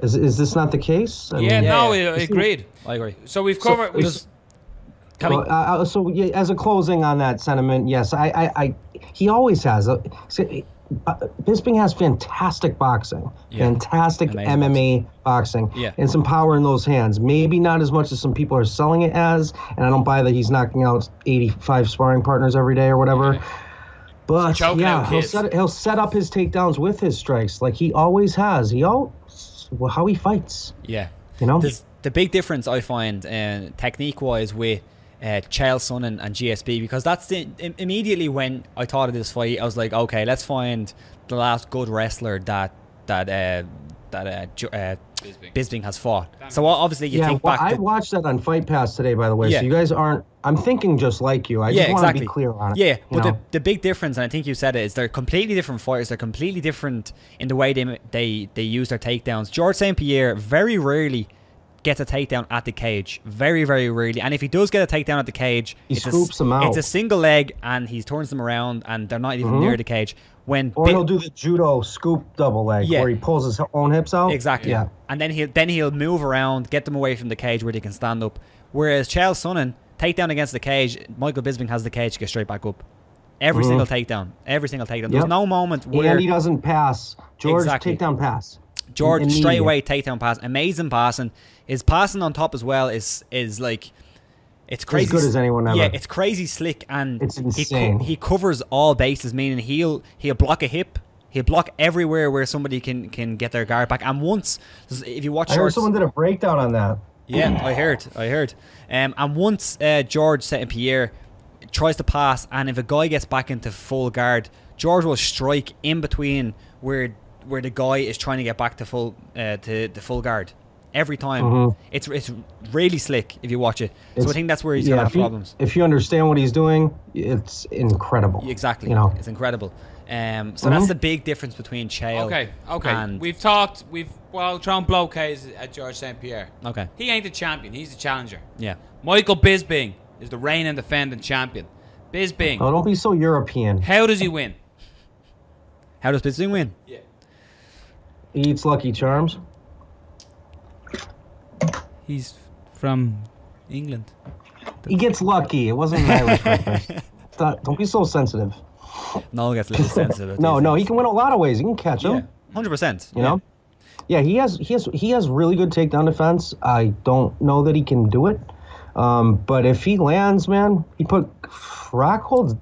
Is this not the case? I agreed. I agree. So we've covered. As a closing on that sentiment, yes, he always has. Bisping has fantastic boxing, fantastic MMA boxing, and some power in those hands. Maybe not as much as some people are selling it as, and I don't buy that he's knocking out 85 sparring partners every day or whatever. But he'll set up his takedowns with his strikes like he always has. How he fights. Yeah, the big difference I find technique-wise with Chael Sonnen and GSP, because that's immediately when I thought of this fight, I was like, okay, let's find the last good wrestler that Bisping has fought. So obviously you think back. I watched that on Fight Pass today, by the way. So you guys aren't. I'm thinking just like you. I just want to be clear on it. Yeah, but the big difference, and I think you said it, is they're completely different fighters. They're completely different in the way they use their takedowns. George St-Pierre very rarely gets a takedown at the cage. Very, very rarely. And if he does get a takedown at the cage, he scoops them out. It's a single leg, and he turns them around, and they're not even near the cage. Or he'll do the judo scoop double leg, where he pulls his own hips out. Exactly. Yeah. And then he'll move around, get them away from the cage where they can stand up. Whereas Chael Sonnen, takedown against the cage, Michael Bisping has the cage to get straight back up. Every single takedown. There's no moment where... And he doesn't pass. George, takedown pass. George, straight away takedown pass. Amazing passing. His passing on top as well is like... It's crazy. As good as anyone ever. Yeah, it's crazy slick, and it's insane. He covers all bases, meaning he'll block a hip. He'll block everywhere where somebody can get their guard back. And once, if you watch... I heard someone did a breakdown on that. Yeah, I heard. And once George St-Pierre tries to pass, and if a guy gets back into full guard, George will strike in between where the guy is trying to get back to full guard. Every time. It's really slick if you watch it. So I think that's where he's going to have problems. If you understand what he's doing, it's incredible. Exactly. It's incredible. So that's the big difference between Chael. Okay. And we've thrown blockades at George St-Pierre. Okay. He ain't the champion. He's the challenger. Yeah. Michael Bisping is the reigning defending champion. Bisping. Oh, don't be so European. How does he win? How does Bisping win? Yeah. He eats Lucky Charms. He's from England. He gets lucky. It wasn't an Irish reference. Don't be so sensitive. No, gets a little sensitive. No, he can win a lot of ways. You can catch him. 100%. You know? Yeah, he has really good takedown defense. I don't know that he can do it. But if he lands, man, he put Rockhold.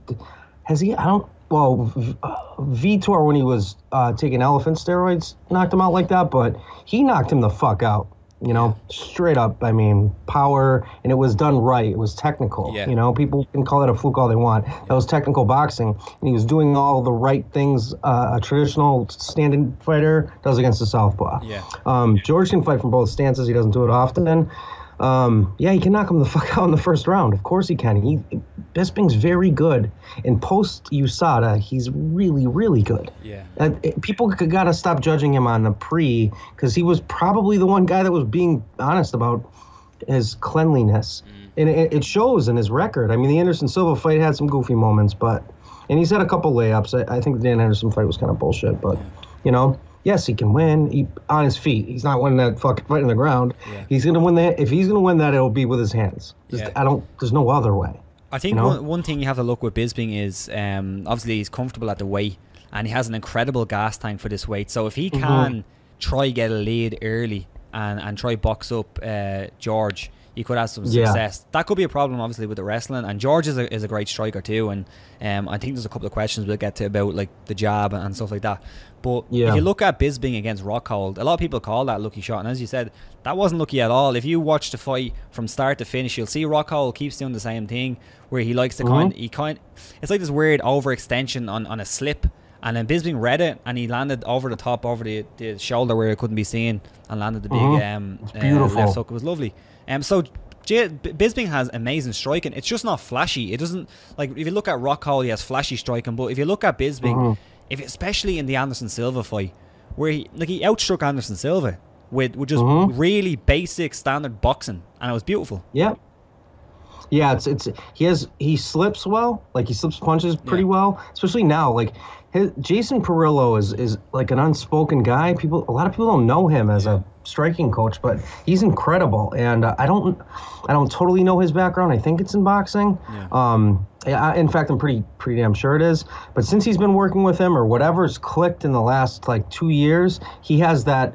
Has he? I don't. Well, Vitor, when he was taking elephant steroids, knocked him out like that. But he knocked him the fuck out. Straight up. I mean, power, and it was done right. It was technical. Yeah. People can call it a fluke all they want. That was technical boxing, and he was doing all the right things a traditional stand-in fighter does against a southpaw. Yeah. George can fight from both stances. He doesn't do it often. Yeah, he can knock him the fuck out in the first round. Of course he can. Bisping's very good. In post-USADA, he's really, really good. Yeah. People got to stop judging him on the pre, because he was probably the one guy that was being honest about his cleanliness. And it shows in his record. I mean, the Anderson Silva fight had some goofy moments, and he's had a couple layups. I think the Dan Henderson fight was kind of bullshit, but, yes, he can win on his feet. He's not winning that fucking fight on the ground. Yeah. He's going to win that. If he's going to win that, it'll be with his hands. There's no other way. I think one thing you have to look with Bisping is obviously he's comfortable at the weight, and he has an incredible gas tank for this weight. So if he can try get a lead early and try box up George, he could have some success. That could be a problem, obviously, with the wrestling. And George is a great striker too. And I think there's a couple of questions we'll get to about like the jab and stuff like that. But if you look at Bisping against Rockhold, a lot of people call that lucky shot. And as you said, that wasn't lucky at all. If you watch the fight from start to finish, you'll see Rockhold keeps doing the same thing, where he likes to it's like this weird overextension on a slip. And then Bisping read it, and he landed over the top, over the shoulder where it couldn't be seen, and landed the big left hook. It was lovely. So Bisping has amazing striking. It's just not flashy. It doesn't, like, if you look at Rockhold, he has flashy striking. But if you look at Bisping, especially in the Anderson Silva fight, where he outstruck Anderson Silva with just really basic standard boxing, and it was beautiful. Yeah. Yeah, he slips well, like he slips punches pretty well, especially now. Like Jason Perillo is like an unspoken guy. A lot of people don't know him as a striking coach, but he's incredible. And I don't totally know his background. I think it's in boxing. In fact, I'm pretty damn sure it is. But since he's been working with him, or whatever's clicked in the last like 2 years, he has that.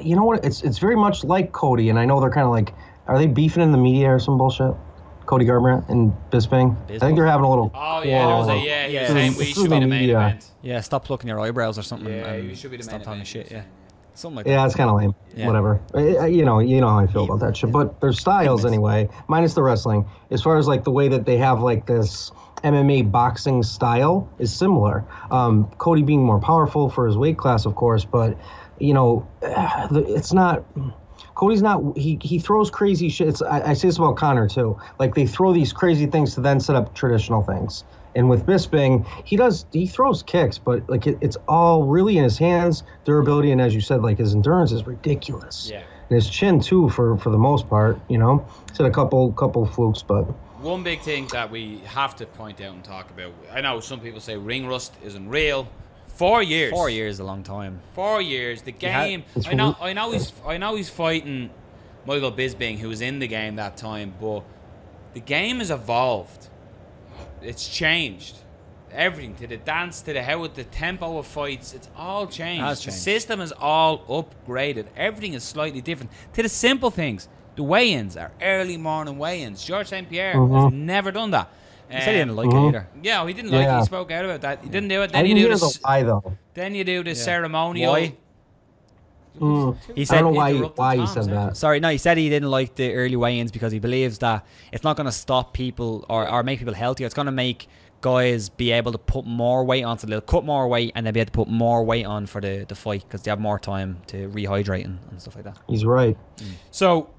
You know what? It's very much like Cody, and I know they're kind of like, are they beefing in the media or some bullshit? Cody Garbrandt and Bisping. I think they're having a little. Oh yeah, there was saying we should be the main event. Yeah, stop plucking your eyebrows or something. Yeah, you should be the main event. Stop talking shit. Yeah, something like that. Yeah, it's kind of lame. Yeah. Whatever. You know how I feel about that shit. But their styles anyway, minus the wrestling. As far as like the way that they have like this MMA boxing style is similar. Cody being more powerful for his weight class, of course, but it's not. Cody's not. He throws crazy shit. I say this about Conor too. Like they throw these crazy things to then set up traditional things. And with Bisping, he throws kicks, but like it's all really in his hands, durability, and as you said, like his endurance is ridiculous. Yeah. And his chin too, for the most part. He's had a couple flukes, but. One big thing that we have to point out and talk about. I know some people say ring rust isn't real. 4 years. 4 years is a long time. 4 years. The game. I know he's fighting Michael Bisping, who was in the game that time, but the game has evolved. It's changed. Everything, to the dance, to the tempo of fights, it's all changed. The system is all upgraded. Everything is slightly different. To the simple things, the weigh-ins are early morning weigh-ins. George St-Pierre has never done that. He said he didn't like it either. Yeah, he didn't like it. He spoke out about that. He didn't do it. Then you do the why though. Then you do the ceremonial. Why? He said, I don't know why he said that. Sorry, no, he said he didn't like the early weigh-ins because he believes that it's not going to stop people or make people healthier. It's going to make guys be able to put more weight on, so they'll cut more weight and they'll be able to put more weight on for the fight because they have more time to rehydrate and stuff like that. He's right. So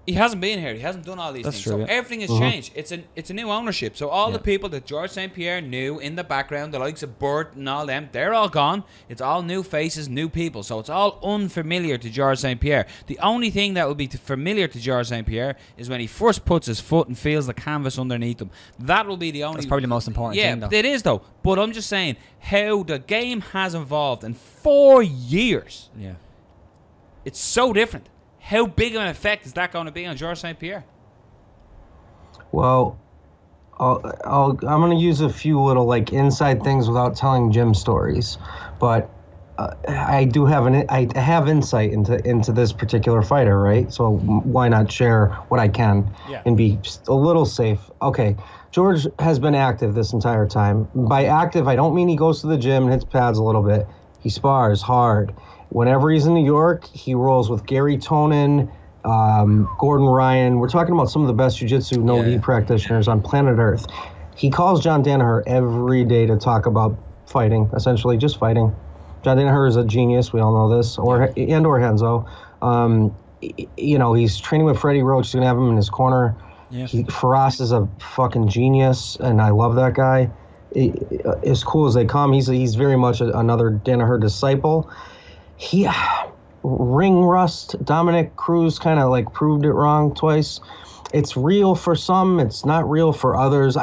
he hasn't been here. He hasn't done all these things. True, so everything has changed. It's a new ownership. So all the people that George St-Pierre knew in the background, the likes of Burt and all them, they're all gone. It's all new faces, new people. So it's all unfamiliar to George St-Pierre. The only thing that will be familiar to George St-Pierre is when he first puts his foot and feels the canvas underneath him. That will be the only. That's probably the most important thing, though. Yeah, it is, though. But I'm just saying how the game has evolved in 4 years. Yeah. It's so different. How big of an effect is that going to be on George St-Pierre? Well, I'm going to use a few little like inside things without telling Jim stories, but I do have I have insight into this particular fighter, right? So why not share what I can and be a little safe? Okay, George has been active this entire time. By active, I don't mean he goes to the gym and hits pads a little bit. He spars hard. Whenever he's in New York, he rolls with Gary Tonin, Gordon Ryan. We're talking about some of the best jiu-jitsu no-gi practitioners on planet Earth. He calls John Danaher every day to talk about fighting, essentially just fighting. John Danaher is a genius. We all know this, or Renzo. he's training with Freddie Roach. He's going to have him in his corner. Yeah. Faraz is a fucking genius, and I love that guy. As cool as they come, he's very much another Danaher disciple. Ring rust. Dominic Cruz kind of like proved it wrong twice. It's real for some. It's not real for others.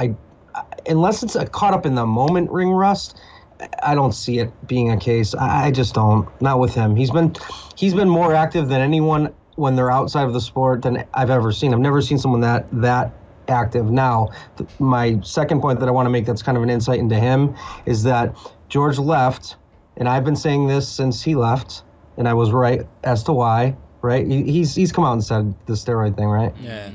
Unless it's a caught up in the moment ring rust, I don't see it being a case. I just don't. Not with him. He's been more active than anyone when they're outside of the sport than I've ever seen. I've never seen someone that active. Now, my second point that I want to make that's kind of an insight into him is that George left, and I've been saying this since he left, and I was right as to why, right? He's come out and said the steroid thing, right? Yeah.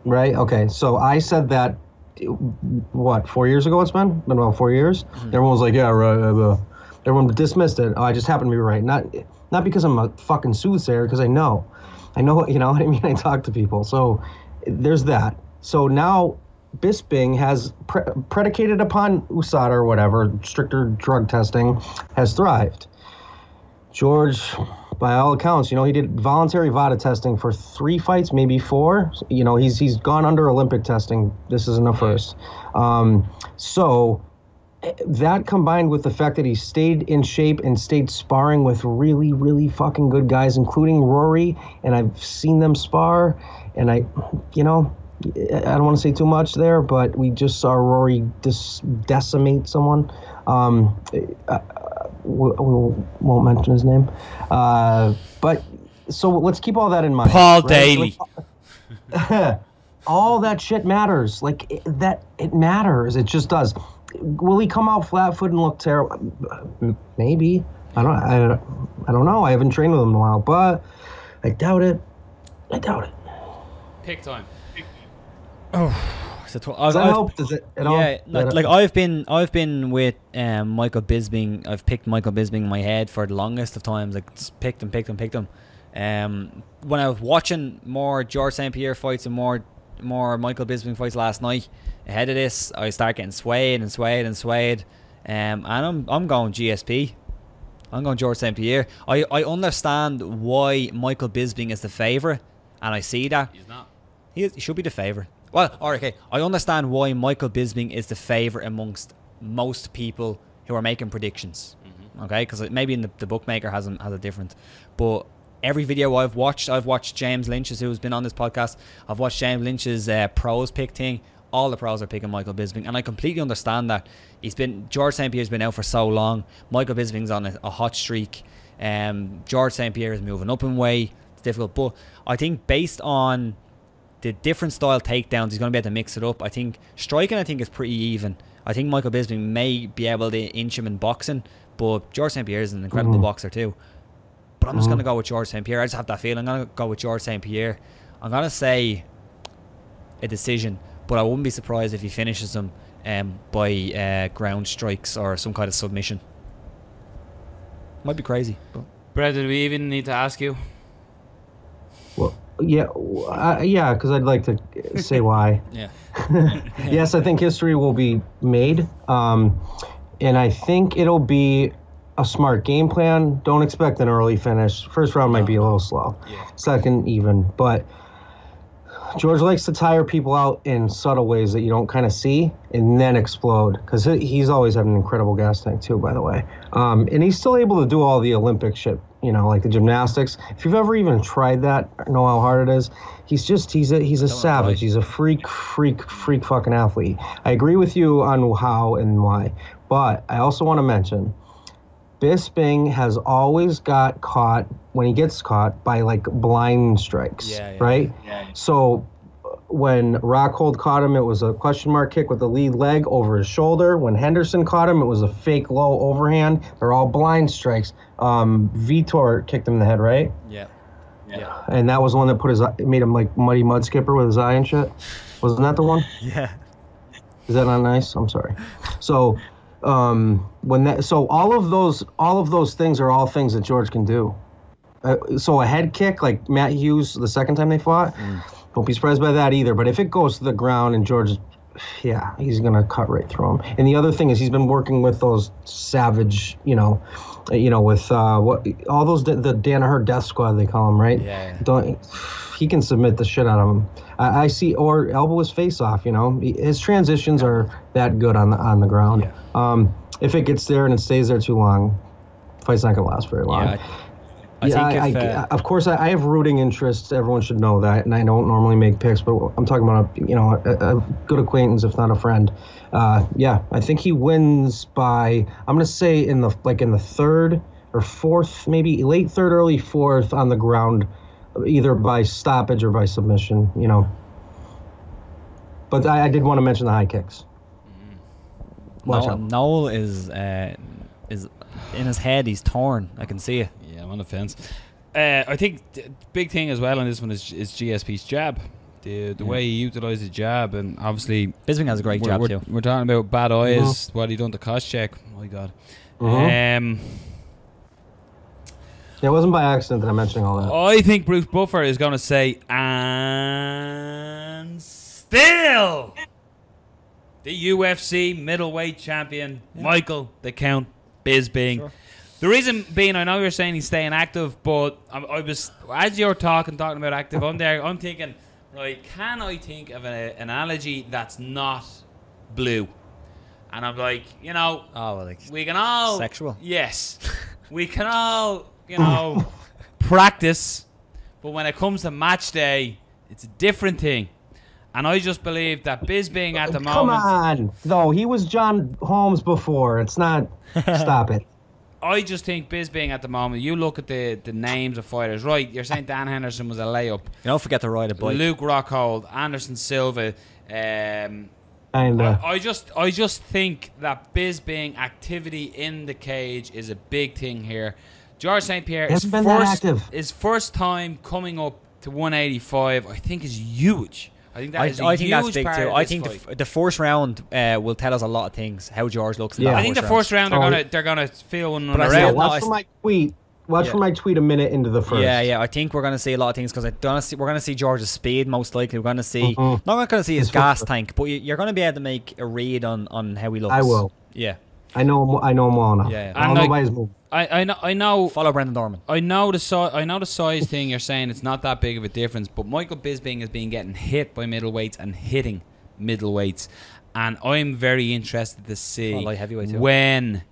Right? Okay, so I said that, 4 years ago it's been about 4 years? Mm-hmm. Everyone was like, yeah, right. Everyone dismissed it. Oh, I just happened to be right. Not because I'm a fucking soothsayer, because I know, you know what I mean? I talk to people. So there's that. So now Bisping has predicated upon USADA or whatever, stricter drug testing, has thrived. George, by all accounts, he did voluntary VADA testing for 3 fights, maybe 4. He's gone under Olympic testing. This isn't a first. So that combined with the fact that he stayed in shape and stayed sparring with really, really fucking good guys, including Rory, and I've seen them spar, and I don't want to say too much there, but we just saw Rory decimate someone. We won't mention his name. But so let's keep all that in mind. Paul Daly. All that shit matters. Like it matters. It just does. Will he come out flat-footed and look terrible? Maybe. I don't know. I haven't trained with him in a while, but I doubt it. Pick time. Oh, does that help? Does it at all? Yeah, like I've been with Michael Bisping. I've picked Michael Bisping in my head for the longest of times. Like just picked him. When I was watching more George St-Pierre fights and more Michael Bisping fights last night, ahead of this, I start getting swayed. And I'm going GSP. I'm going George St-Pierre. I understand why Michael Bisping is the favourite, and I see that. He's not. He should be the favourite. Well, okay. I understand why Michael Bisping is the favourite amongst most people who are making predictions. Mm-hmm. Okay, because maybe in the bookmaker has a different. But every video I've watched James Lynch's, who's been on this podcast. I've watched James Lynch's pros pick thing. All the pros are picking Michael Bisping, and I completely understand that. George St-Pierre's been out for so long. Michael Bisping's on a hot streak. George St-Pierre is moving up in weight. It's difficult, but I think based on the different style takedowns, he's going to be able to mix it up. I think striking, is pretty even. I think Michael Bisping may be able to inch him in boxing, but George St-Pierre is an incredible boxer too. But I'm just going to go with George St-Pierre. I just have that feeling. I'm going to go with George St-Pierre. I'm going to say a decision, but I wouldn't be surprised if he finishes him by ground strikes or some kind of submission. Might be crazy. But. Brad, did we even need to ask you? Well, yeah, because I'd like to say why. Yeah. Yes, I think history will be made, and I think it'll be a smart game plan. Don't expect an early finish. First round might be a little slow. Yeah. Second, even. But George likes to tire people out in subtle ways that you don't kind of see and then explode, because he's always had an incredible gas tank too, by the way. And he's still able to do all the Olympic shit, like the gymnastics. If you've ever even tried that, know how hard it is. He's a savage. He's a freak fucking athlete. I agree with you on how and why, but I also want to mention Bisping has always got caught, when he gets caught, by like blind strikes, right? Yeah. So when Rockhold caught him, it was a question mark kick with the lead leg over his shoulder. When Henderson caught him, it was a fake low overhand. They're all blind strikes. Vitor kicked him in the head, right? Yeah. And that was the one that made him like Muddy Mud Skipper with his eye and shit. Wasn't that the one? Yeah. Is that not nice? I'm sorry. So all of those things are all things that George can do. So a head kick like Matt Hughes the second time they fought, don't be surprised by that either. But if it goes to the ground and George yeah, he's gonna cut right through him. And the other thing is he's been working with those savage, with what all those the Danaher Death Squad they call him, right? Yeah. He can submit the shit out of him. I see, or elbow his face off. His transitions are that good on the ground. Yeah. If it gets there and it stays there too long, fight's not gonna last very long. Yeah, of course, I have rooting interests. Everyone should know that, and I don't normally make picks, but I'm talking about a good acquaintance, if not a friend. I think he wins by, I'm gonna say in the third or fourth, maybe late third, early fourth on the ground, either by stoppage or by submission. But I did want to mention the high kicks. Noel is in his head. He's torn. I can see it. Yeah, I'm on the fence. I think the big thing as well on this one is GSP's jab. The way he utilised the jab, and obviously Bisping has a great jab too. We're talking about bad eyes. What he done to Koscheck. Oh my God. It wasn't by accident that I'm mentioning all that. I think Bruce Buffer is going to say, and still the UFC middleweight champion, Michael the Count Bisping. Sure. The reason being, I know you're saying he's staying active, but I was, as you're talking about active, I'm thinking, right, can I think of an analogy that's not blue? And I'm like, we can all... Sexual? Yes. We can all... practice, but when it comes to match day, it's a different thing. And I just believe that Bisping at the moment... Come on! No, he was John Holmes before. It's not... Stop it. I just think Bisping at the moment, you look at the names of fighters, right? You're saying Dan Henderson was a layup. Don't forget to ride a bike. Luke Rockhold, Anderson Silva. I just think that Bisping activity in the cage is a big thing here. George St-Pierre his first time coming up to 185, I think is huge. I think that's big too. I think the first round will tell us a lot of things. How George looks. I think the first round they're gonna feel one another out. Watch for my tweet. Watch for my tweet a minute into the first. Yeah. I think we're gonna see a lot of things because we're gonna see George's speed most likely. We're gonna see not gonna see his gas tank, but you're gonna be able to make a read on how he looks. I will. Yeah. I know him well enough. Yeah. I don't know by his move. I know. Follow Brendan Dorman. I know the size thing. You're saying it's not that big of a difference, but Michael Bisping has been getting hit by middleweights and hitting middleweights, and I'm very interested to see when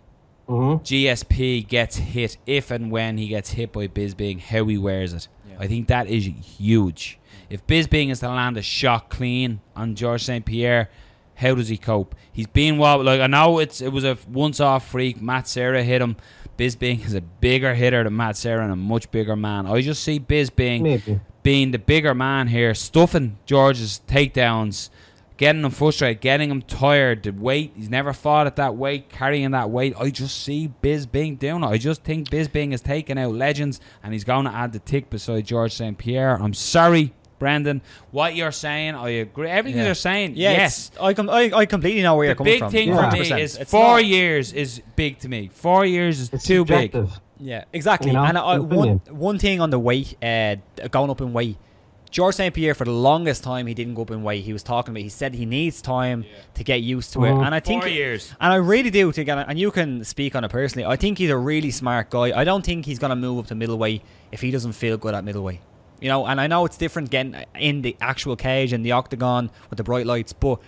GSP gets hit, if and when he gets hit by Bisping, how he wears it. Yeah. I think that is huge. If Bisping is to land a shot clean on George St-Pierre, how does he cope? He's been wobbled. I know it was a once-off freak. Matt Serra hit him. Bisping is a bigger hitter than Matt Serra and a much bigger man. I just see Bisping being the bigger man here, stuffing George's takedowns, getting him frustrated, getting him tired. The weight, he's never fought at that weight, carrying that weight. I just see Bisping doing it. I just think Bisping is taking out legends, and he's going to add the tick beside George St-Pierre. I'm sorry, Brendan, what you're saying, I agree. Everything you're saying, yes. I completely know where you're coming from. The big thing for me is 4 years is big to me. 4 years is too big. Yeah, exactly. And one thing on the weight, going up in weight, George St-Pierre, for the longest time, he didn't go up in weight. He was talking about, he said he needs time to get used to it. And I think 4 years. And I really do think, and you can speak on it personally, I think he's a really smart guy. I don't think he's going to move up to middleweight if he doesn't feel good at middleweight. And I know it's different getting in the actual cage and the octagon with the bright lights, but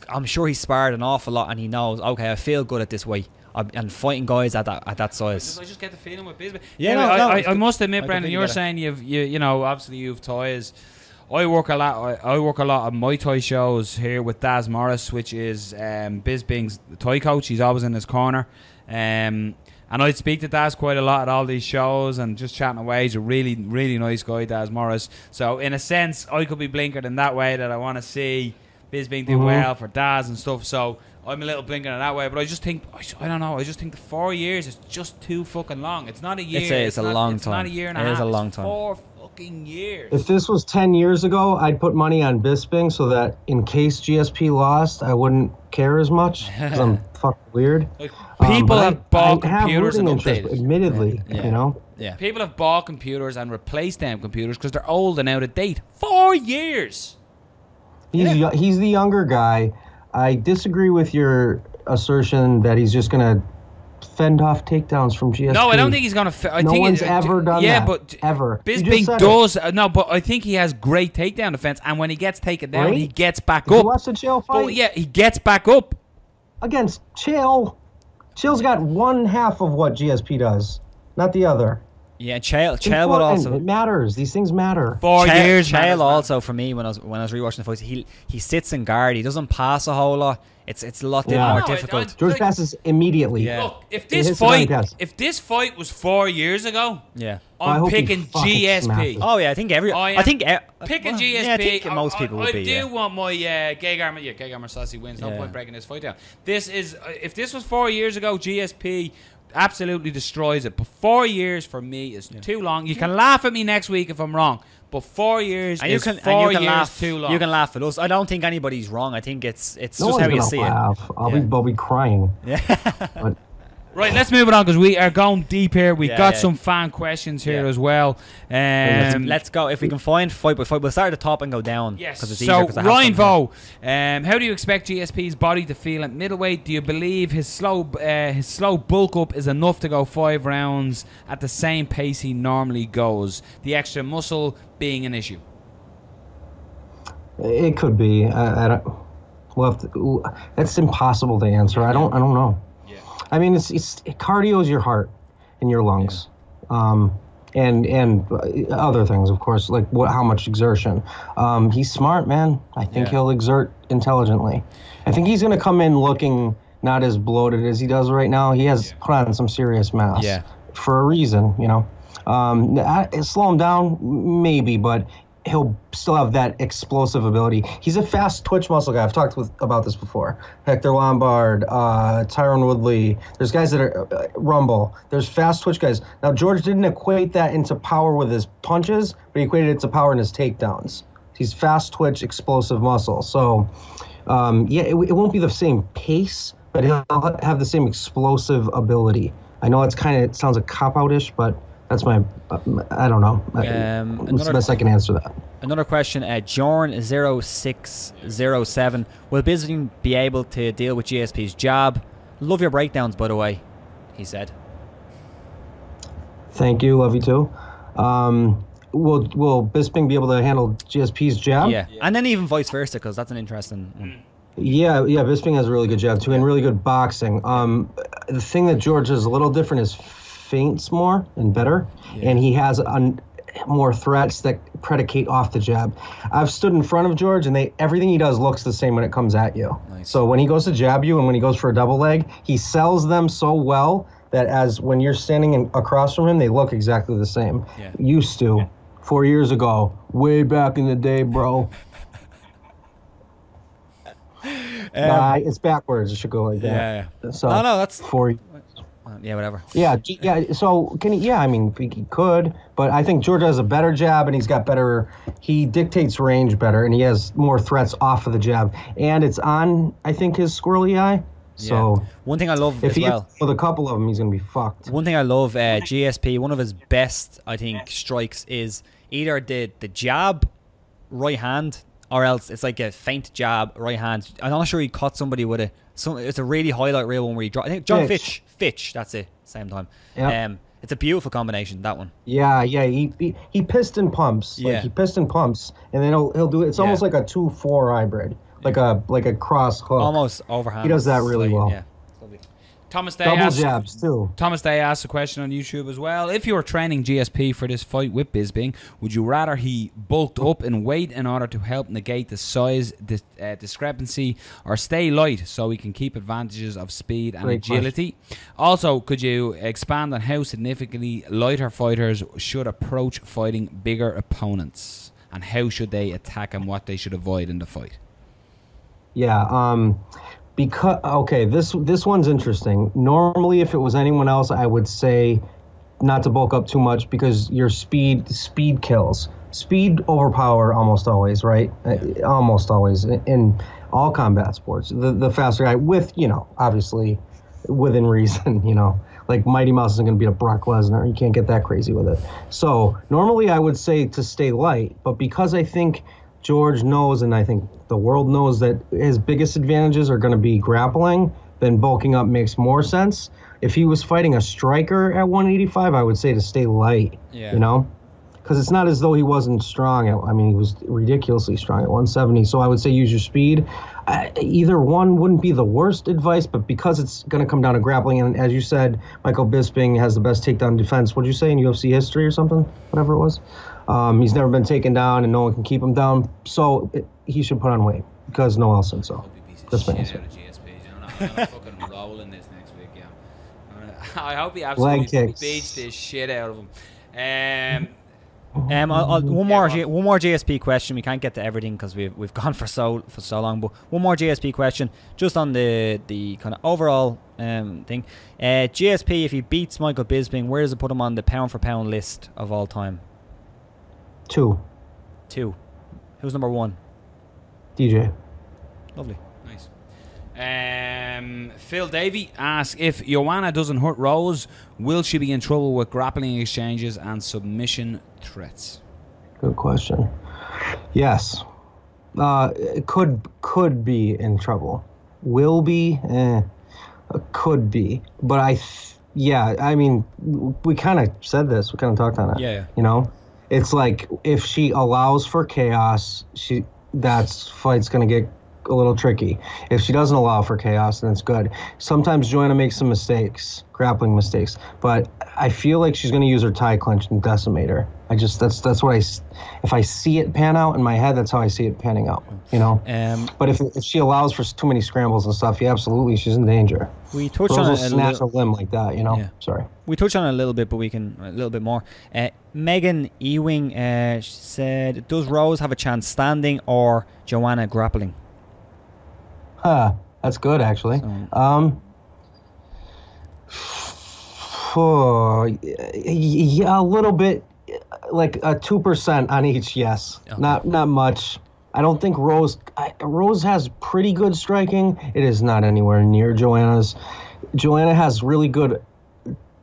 I'm sure he's sparred an awful lot, and he knows, okay, I feel good at this weight. And fighting guys at that size. I just get the feeling with Bisping. Yeah, I must admit, Brendan, you're saying you obviously you've ties. I work a lot on Muay Thai shows here with Daz Morris, which is Bisping's Thai coach. He's always in his corner. And I'd speak to Daz quite a lot at all these shows and just chatting away. He's a really, really nice guy, Daz Morris. So, in a sense, I could be blinkered in that way that I want to see Bisping do well for Daz and stuff. So, I'm a little blinkered in that way. But I just think, I don't know, I just think the 4 years is just too fucking long. It's not a year. It's a long time. It's not a year and a half. It is a long time. 4 fucking years. If this was 10 years ago, I'd put money on Bisping so that in case GSP lost, I wouldn't care as much because I'm fucking weird. People have bought computers and updated. Admittedly, Yeah. People have bought computers and replaced them computers because they're old and out of date. 4 years. He's the younger guy. I disagree with your assertion that he's just going to fend off takedowns from GSP. No, I don't think he's going to. No one's ever done that. Yeah, but ever. Bisping does. No, but I think he has great takedown defense, and when he gets taken down, he gets back up. Did you watch the Chael fight? Oh, yeah, he gets back up. Against Chael. Chael's got one half of what GSP does, not the other. Yeah, Chael would also. It matters. These things matter. 4 years. Chael also, for me, when I was rewatching the fights, he sits in guard. He doesn't pass a whole lot. It's a lot more difficult. George passes immediately. Yeah. Look, if this fight was 4 years ago, I'm picking GSP. Oh yeah, I think picking GSP. Yeah, I think most people would be. I do want my Gay Garment Sassy wins. No point breaking this fight down. If this was 4 years ago, GSP absolutely destroys it. But 4 years for me is too long. You can laugh at me next week if I'm wrong. But 4 years is 4 years too long. You can laugh at us. I don't think anybody's wrong. I think it's no just how you see laugh. I'll be crying. Yeah. But, right, let's move it on because we are going deep here. We've got some fan questions here as well. Let's go. If we can find fight by fight, we'll start at the top and go down. Yes. So, Ryan Vo, how do you expect GSP's body to feel at middleweight? Do you believe his slow bulk up is enough to go 5 rounds at the same pace he normally goes? The extra muscle being an issue. It could be. I don't. Well, that's impossible to answer. I don't know. I mean, it's cardio is your heart and your lungs, and other things, of course, like how much exertion. He's smart, man. I think he'll exert intelligently. I think he's going to come in looking not as bloated as he does right now. He has put on some serious mass for a reason, you know. Slow him down, maybe, but he'll still have that explosive ability. He's a fast twitch muscle guy. I've talked about this before. Hector Lombard, Tyron Woodley. There's guys that are Rumble. There's fast twitch guys. Now, George didn't equate that into power with his punches, but he equated it to power in his takedowns. He's fast twitch, explosive muscle. So, it won't be the same pace, but he'll have the same explosive ability. I know it sounds a cop-out-ish, but that's my, I don't know. It's the best I can answer that. Another question, Jorn0607. Will Bisping be able to deal with GSP's jab? Love your breakdowns, by the way, he said. Thank you, love you too. Will Bisping be able to handle GSP's jab? Yeah, and then even vice versa, because that's an interesting one. Yeah, Bisping has a really good jab too, and really good boxing. The thing that George is a little different is feints more and better, and he has more threats that predicate off the jab. I've stood in front of George, and everything he does looks the same when it comes at you. Nice. So when he goes to jab you and when he goes for a double leg, he sells them so well that as when you're standing across from him, they look exactly the same. Yeah. Used to, 4 years ago, way back in the day, bro. It's backwards. It should go like that. Yeah. So no, that's 4. Yeah, whatever. Yeah. So can he? Yeah, I mean, he could, but I think George has a better jab, and he's got better. He dictates range better, and he has more threats off of the jab, and it's on. I think his squirrely eye. So one thing I love if he hits with a couple of them, he's gonna be fucked. One thing I love, GSP. One of his best, I think, strikes is either the jab, right hand, or else it's like a feint jab, right hand. I'm not sure he caught somebody with it's a really highlight reel one where he dropped. I think John Fitch. That's it. Same time. Yep. It's a beautiful combination, that one. Yeah. He piston pumps. He piston pumps, and then he'll do it. It's almost like a 2-4 hybrid, like a cross hook. Almost overhand. He does that really well. Yeah. Thomas Day Double jabs too. Thomas Day asked a question on YouTube as well. If you were training GSP for this fight with Bisping, would you rather he bulked up in weight in order to help negate the size discrepancy, or stay light so he can keep advantages of speed and agility? Also, could you expand on how significantly lighter fighters should approach fighting bigger opponents, and how should they attack and what they should avoid in the fight? Yeah. Because this one's interesting. Normally, if it was anyone else, I would say not to bulk up too much, because your speed kills. Speed overpower almost always, right? Almost always in all combat sports. The faster guy, with, obviously within reason, like Mighty Mouse isn't going to beat a Brock Lesnar. You can't get that crazy with it. So normally I would say to stay light, but because I think George knows, and I think the world knows, that his biggest advantages are going to be grappling. Then bulking up makes more sense. If he was fighting a striker at 185, I would say to stay light. Yeah. You know, because it's not as though he wasn't strong. I mean, he was ridiculously strong at 170. So I would say use your speed. Either one wouldn't be the worst advice, but because it's going to come down to grappling, and as you said, Michael Bisping has the best takedown defense. What did you say, in UFC history or something? Whatever it was. He's never been taken down, and no one can keep him down. So he should put on weight because no Elson. So that's my answer. I'm gonna fucking roll in this next week. Yeah, I hope he absolutely beats this shit out of him. One more JSP question. We can't get to everything because we've gone for so long. But one more JSP question, just on the kind of overall thing. JSP, if he beats Michael Bisping, where does it put him on the pound for pound list of all time? 2. Who's number 1? DJ. Lovely. Nice. Phil Davey asks, if Joanna doesn't hurt Rose, will she be in trouble with grappling exchanges and submission threats? Good question. Yes. It could be in trouble. Will be? Could be. But I mean, we kind of said this. We kind of talked on it. Yeah. You know? It's like, if she allows for chaos, that fight's going to get a little tricky. If she doesn't allow for chaos, then it's good. Sometimes Joanna makes some mistakes, grappling mistakes, but I feel like she's going to use her tie clinch and decimate her. That's what if I see it pan out in my head, that's how I see it panning out, you know? But if she allows for too many scrambles and stuff, yeah, she's in danger. We touched on it a snatch a limb like that, you know? Yeah. Sorry. We touched on it a little bit, but we can a little bit more. Megan Ewing she said, does Rose have a chance standing or Joanna grappling? That's good, actually. Yeah, a little bit, like a 2% on each. Yes, okay. Not much. I don't think Rose has pretty good striking. It is not anywhere near Joanna's. Joanna has really good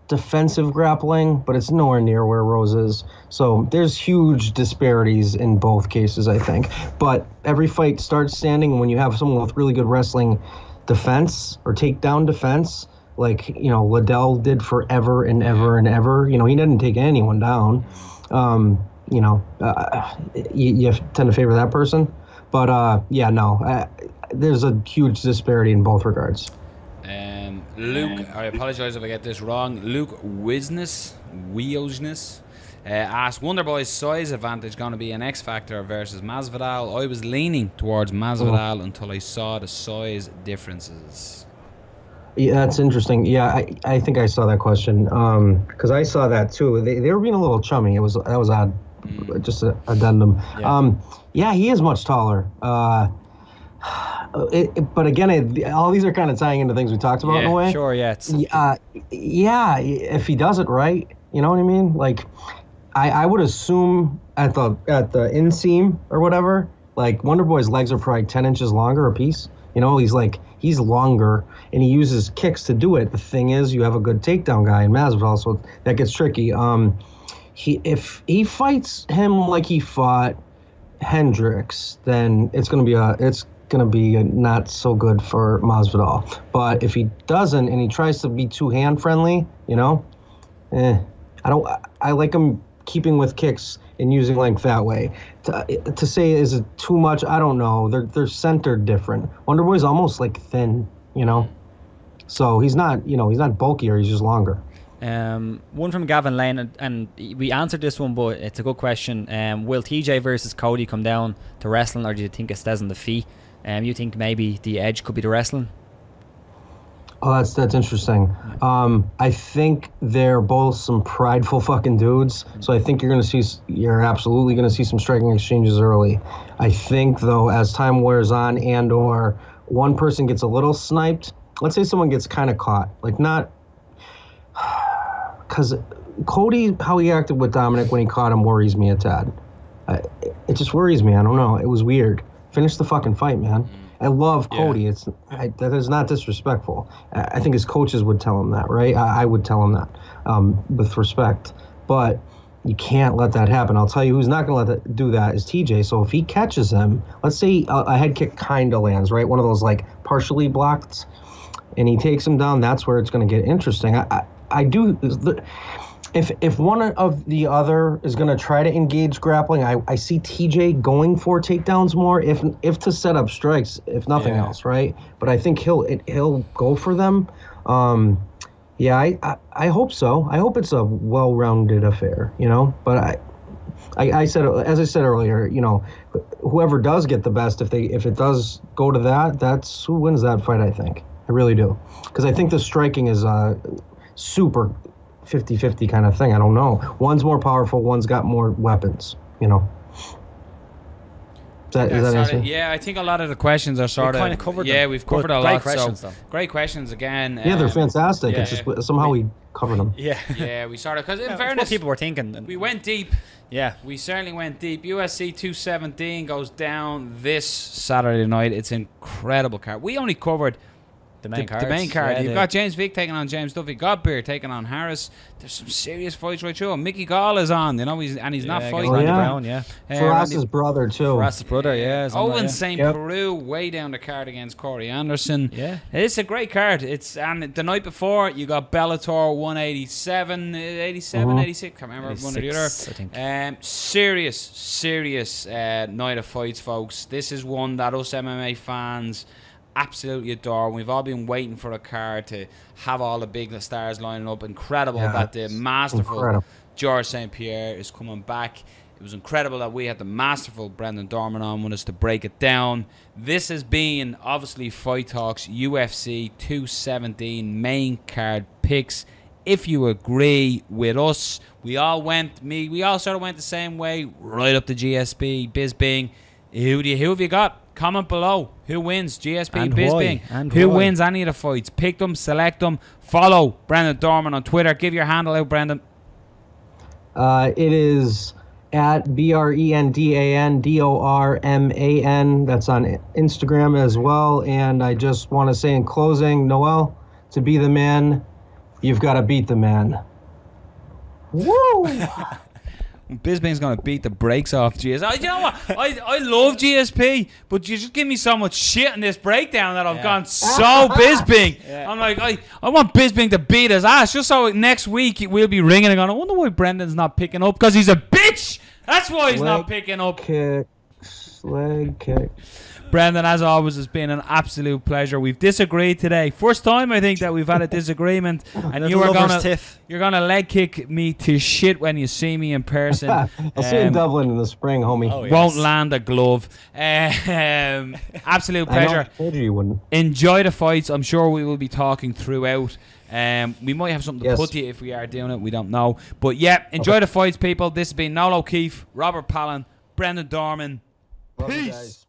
defensive grappling, but it's nowhere near where Rose is. So there's huge disparities in both cases, I think. But every fight starts standing when you have someone with really good wrestling defense or takedown defense, like, you know, Liddell did forever and ever and ever. You know, he didn't take anyone down. You know, you tend to favor that person. But, there's a huge disparity in both regards. Luke, I apologize if I get this wrong. Luke Wiosness asked, Wonderboy's size advantage going to be an X factor versus Masvidal? I was leaning towards Masvidal until I saw the size differences. Yeah, that's interesting. Yeah, I think I saw that question because I saw that too. They were being a little chummy. That was odd. Just an addendum. Yeah. He is much taller. But again, all these are kind of tying into things we talked about in a way. Sure, yeah. If he does it right, you know what I mean? Like, I would assume at the inseam or whatever, like, Wonderboy's legs are probably 10 inches longer a piece. You know, he's longer, and he uses kicks to do it. The thing is, you have a good takedown guy in Masvidal, so that gets tricky. If he fights him like he fought Hendricks, then it's gonna be not so good for Masvidal. But if he doesn't and he tries to be too hand friendly, you know, I like him keeping with kicks and using length that way. To say is it too much? I don't know. They're centered different. Wonderboy's almost like thin, you know. So he's not bulkier. He's just longer. One from Gavin Lane, and we answered this one, but it's a good question. Will TJ versus Cody come down to wrestling, or do you think it stays on the feet? You think maybe the edge could be the wrestling? Oh, that's interesting. I think they're both some prideful fucking dudes. So I think you're absolutely gonna see some striking exchanges early. I think though, as time wears on, and or one person gets a little sniped, let's say someone gets kind of caught, like not. Because Cody, how he acted with Dominic when he caught him, worries me a tad. It just worries me. I don't know. It was weird. Finish the fucking fight, man. I love Cody. That is not disrespectful. I think his coaches would tell him that, right? I would tell him that with respect. But You can't let that happen. I'll tell you who's not going to do that is TJ. So if he catches him, let's say a head kick kind of lands, right? One of those like partially blocked, and he takes him down, that's where it's going to get interesting. I do. If one of the other is going to try to engage grappling, I see TJ going for takedowns more, if to set up strikes, if nothing else, right? But I think he'll go for them. Yeah, I hope so. I hope it's a well-rounded affair, you know. But I said, as I said earlier, you know, whoever does get the best, if it does go to that, that's who wins that fight. I think I really do, because I think the striking is super 50-50 kind of thing. I don't know. One's more powerful. One's got more weapons. You know. Is that answer? Yeah, I think a lot of the questions are sort of. Kind of covered. Yeah, we've covered a lot. Questions, so great questions again. Yeah, they're fantastic. Yeah. It's just somehow we covered them. Yeah, we sort of, because in fairness, what people were thinking. We went deep. Yeah, we certainly went deep. UFC 217 goes down this Saturday night. It's an incredible card. We only covered the main card. Yeah, you've got James Vick taking on James Duffy. Godbeer taking on Harris. There's some serious fights right through. Mickey Gall is on, you know, he's not fighting. Randy Brown, Faras's brother too. Faras's brother, Owen St. Peru way down the card against Corey Anderson. Yeah, it's a great card. And the night before you got Bellator 187, 86. Can't remember 86, one or the other. I think. Serious night of fights, folks. This is one that us MMA fans absolutely adore. We've all been waiting for a card to have all the big stars lining up. Incredible that the masterful George St-Pierre is coming back. It was incredible that we had the masterful Brendan Dorman on with us to break it down. This has been, obviously, Fight Talks UFC 217 main card picks. If you agree with us, we all sort of went the same way, right up to GSP, Bisping. Who have you got? Comment below. Who wins? GSP, and Bisping. And who why? wins any of the fights? Pick them, select them. Follow Brendan Dorman on Twitter. Give your handle out, Brendan. It is at BrendandDorman. That's on Instagram as well. And I just want to say in closing, Noel, to be the man, you've got to beat the man. Woo! Bisping's going to beat the brakes off GSP. You know what? I love GSP, but you just give me so much shit in this breakdown that I've gone so Bisping. I'm like, I want Bisping to beat his ass just so next week we'll be ringing and going, I wonder why Brendan's not picking up, because he's a bitch. That's why he's not picking up. Leg kick. Brendan, as always, it's been an absolute pleasure. We've disagreed today. First time, I think, that we've had a disagreement. And you're gonna leg kick me to shit when you see me in person. I'll see you in Dublin in the spring, homie. Oh, yes. Won't land a glove. Absolute pleasure. I told you wouldn't. Enjoy the fights. I'm sure we will be talking throughout. We might have something to put to you if we are doing it. We don't know. But yeah, enjoy the fights, people. This has been Noel O'Keefe, Robert Palin, Brendan Dorman. Peace.